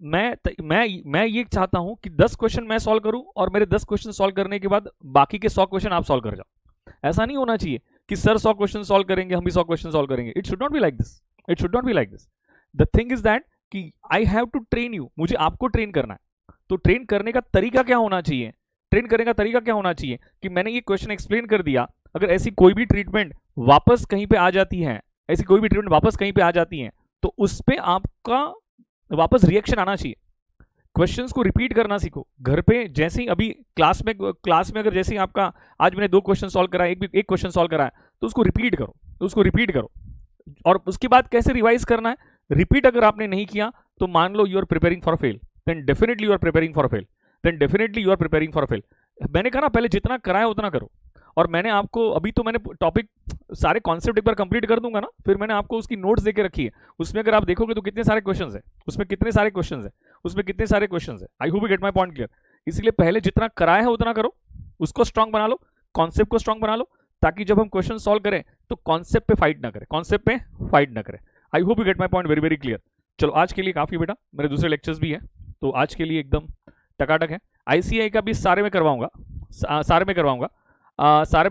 S1: मैं ये चाहता हूं कि 10 क्वेश्चन मैं सॉल्व करूं और मेरे 10 क्वेश्चन सॉल्व करने के बाद बाकी के 100 क्वेश्चन आप सॉल्व कर जाओ। ऐसा नहीं होना चाहिए कि सर 100 क्वेश्चन सॉल्व करेंगे, हम भी 100 क्वेश्चन सॉल्व करेंगे। It should not be like this, it should not be like this. The thing is that कि I have to train you, मुझे आपको ट्रेन करना है। तो ट्रेन करने का तरीका क्या होना चाहिए, ट्रेन करने का तरीका क्या होना चाहिए कि मैंने ये क्वेश्चन एक्सप्लेन कर दिया, अगर ऐसी कोई भी ट्रीटमेंट वापस कहीं पे आ जाती है, ऐसी कोई भी ट्रीटमेंट वापस कहीं पे आ जाती है, तो उस पे आपका वापस रिएक्शन आना चाहिए। क्वेश्चंस को रिपीट करना सीखो घर पे। जैसे ही अभी क्लास में अगर जैसे ही आपका आज मैंने 2 क्वेश्चन सॉल्व कराया, एक क्वेश्चन सॉल्व कराया, तो उसको रिपीट करो, और उसके बाद कैसे रिवाइज करना है, रिपीट अगर आपने नहीं किया तो मान लो you are preparing for fail, then definitely you are preparing for fail, then definitely you are preparing for fail. मैंने कहा ना पहले जितना कराया उतना करो। और मैंने आपको अभी तो मैंने टॉपिक सारे कॉन्सेप्ट एक बार कंप्लीट कर दूंगा ना, फिर मैंने आपको उसकी नोट्स देके रखी है, उसमें अगर आप देखोगे तो कितने सारे क्वेश्चंस है, उसमें कितने सारे क्वेश्चंस है। I hope you gate my point clear. इसलिए पहले जितना कराया है उतना करो, उसको स्ट्रांग बना लो, कॉन्सेप्ट को स्ट्रांग बना लो, ताकि जब हम क्वेश्चन सॉल्व करें तो कॉन्सेप्ट पे फाइट ना करें। आई hope you gate my point very very clear. चलो आज के लिए काफी बेटा, मेरे दूसरे लेक्चर्स भी है, तो आज के लिए एकदम टकाटक है। ICAI का भी सारे में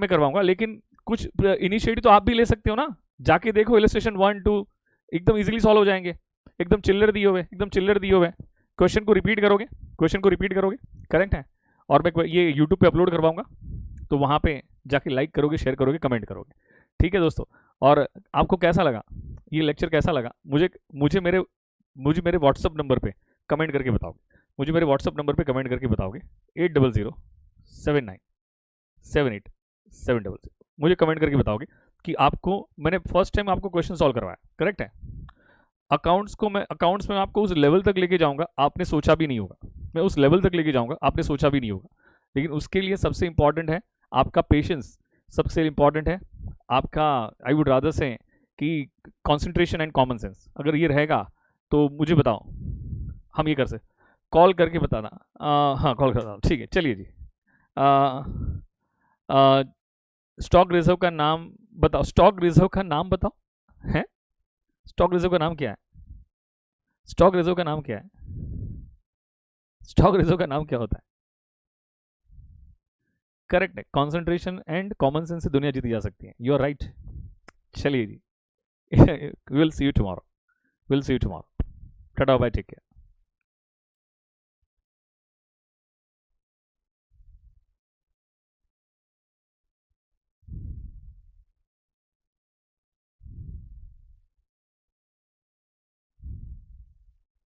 S1: करवाऊंगा, लेकिन कुछ इनिशिएटिव तो आप भी ले सकते हो ना। जाके देखो इलस्ट्रेशन 1 2 एकदम इजीली सॉल्व हो जाएंगे, एकदम चिल्लर दिए हुए। क्वेश्चन को रिपीट करोगे, करेक्ट है। और मैं ये यूट्यूब पे अपलोड करवाऊंगा, तो वहां पे जाके लाइक करोगे, शेयर करोगे, कमेंट करोगे, ठीक है दोस्तों। और आपको कैसा लगा ये लेक्चर, कैसा लगा मुझे मेरे व्हाट्सअप नंबर पे कमेंट करके बताओगे 800797978700। मुझे कमेंट करके बताओगे कि आपको मैंने फर्स्ट टाइम आपको क्वेश्चन सॉल्व करवाया, करेक्ट है। अकाउंट्स में आपको उस लेवल तक लेके जाऊंगा आपने सोचा भी नहीं होगा, मैं उस लेवल तक लेके जाऊंगा आपने सोचा भी नहीं होगा। लेकिन उसके लिए सबसे इंपॉर्टेंट है आपका पेशेंस, सबसे इंपॉर्टेंट है आपका, आई वुड रादर से कि कंसंट्रेशन एंड कॉमन सेंस। अगर ये रहेगा तो मुझे बताओ, हम ये कर सकते, कॉल करके बताना। हाँ कॉल करता, ठीक है, चलिए जी। स्टॉक रिजर्व का नाम बताओ, है स्टॉक रिजर्व का नाम क्या है? स्टॉक रिजर्व का नाम क्या होता है? करेक्ट है, कंसंट्रेशन एंड कॉमन सेंस से दुनिया जीती जा सकती है। You are right. चलिए जी, will see you tomorrow, tata bye, take care.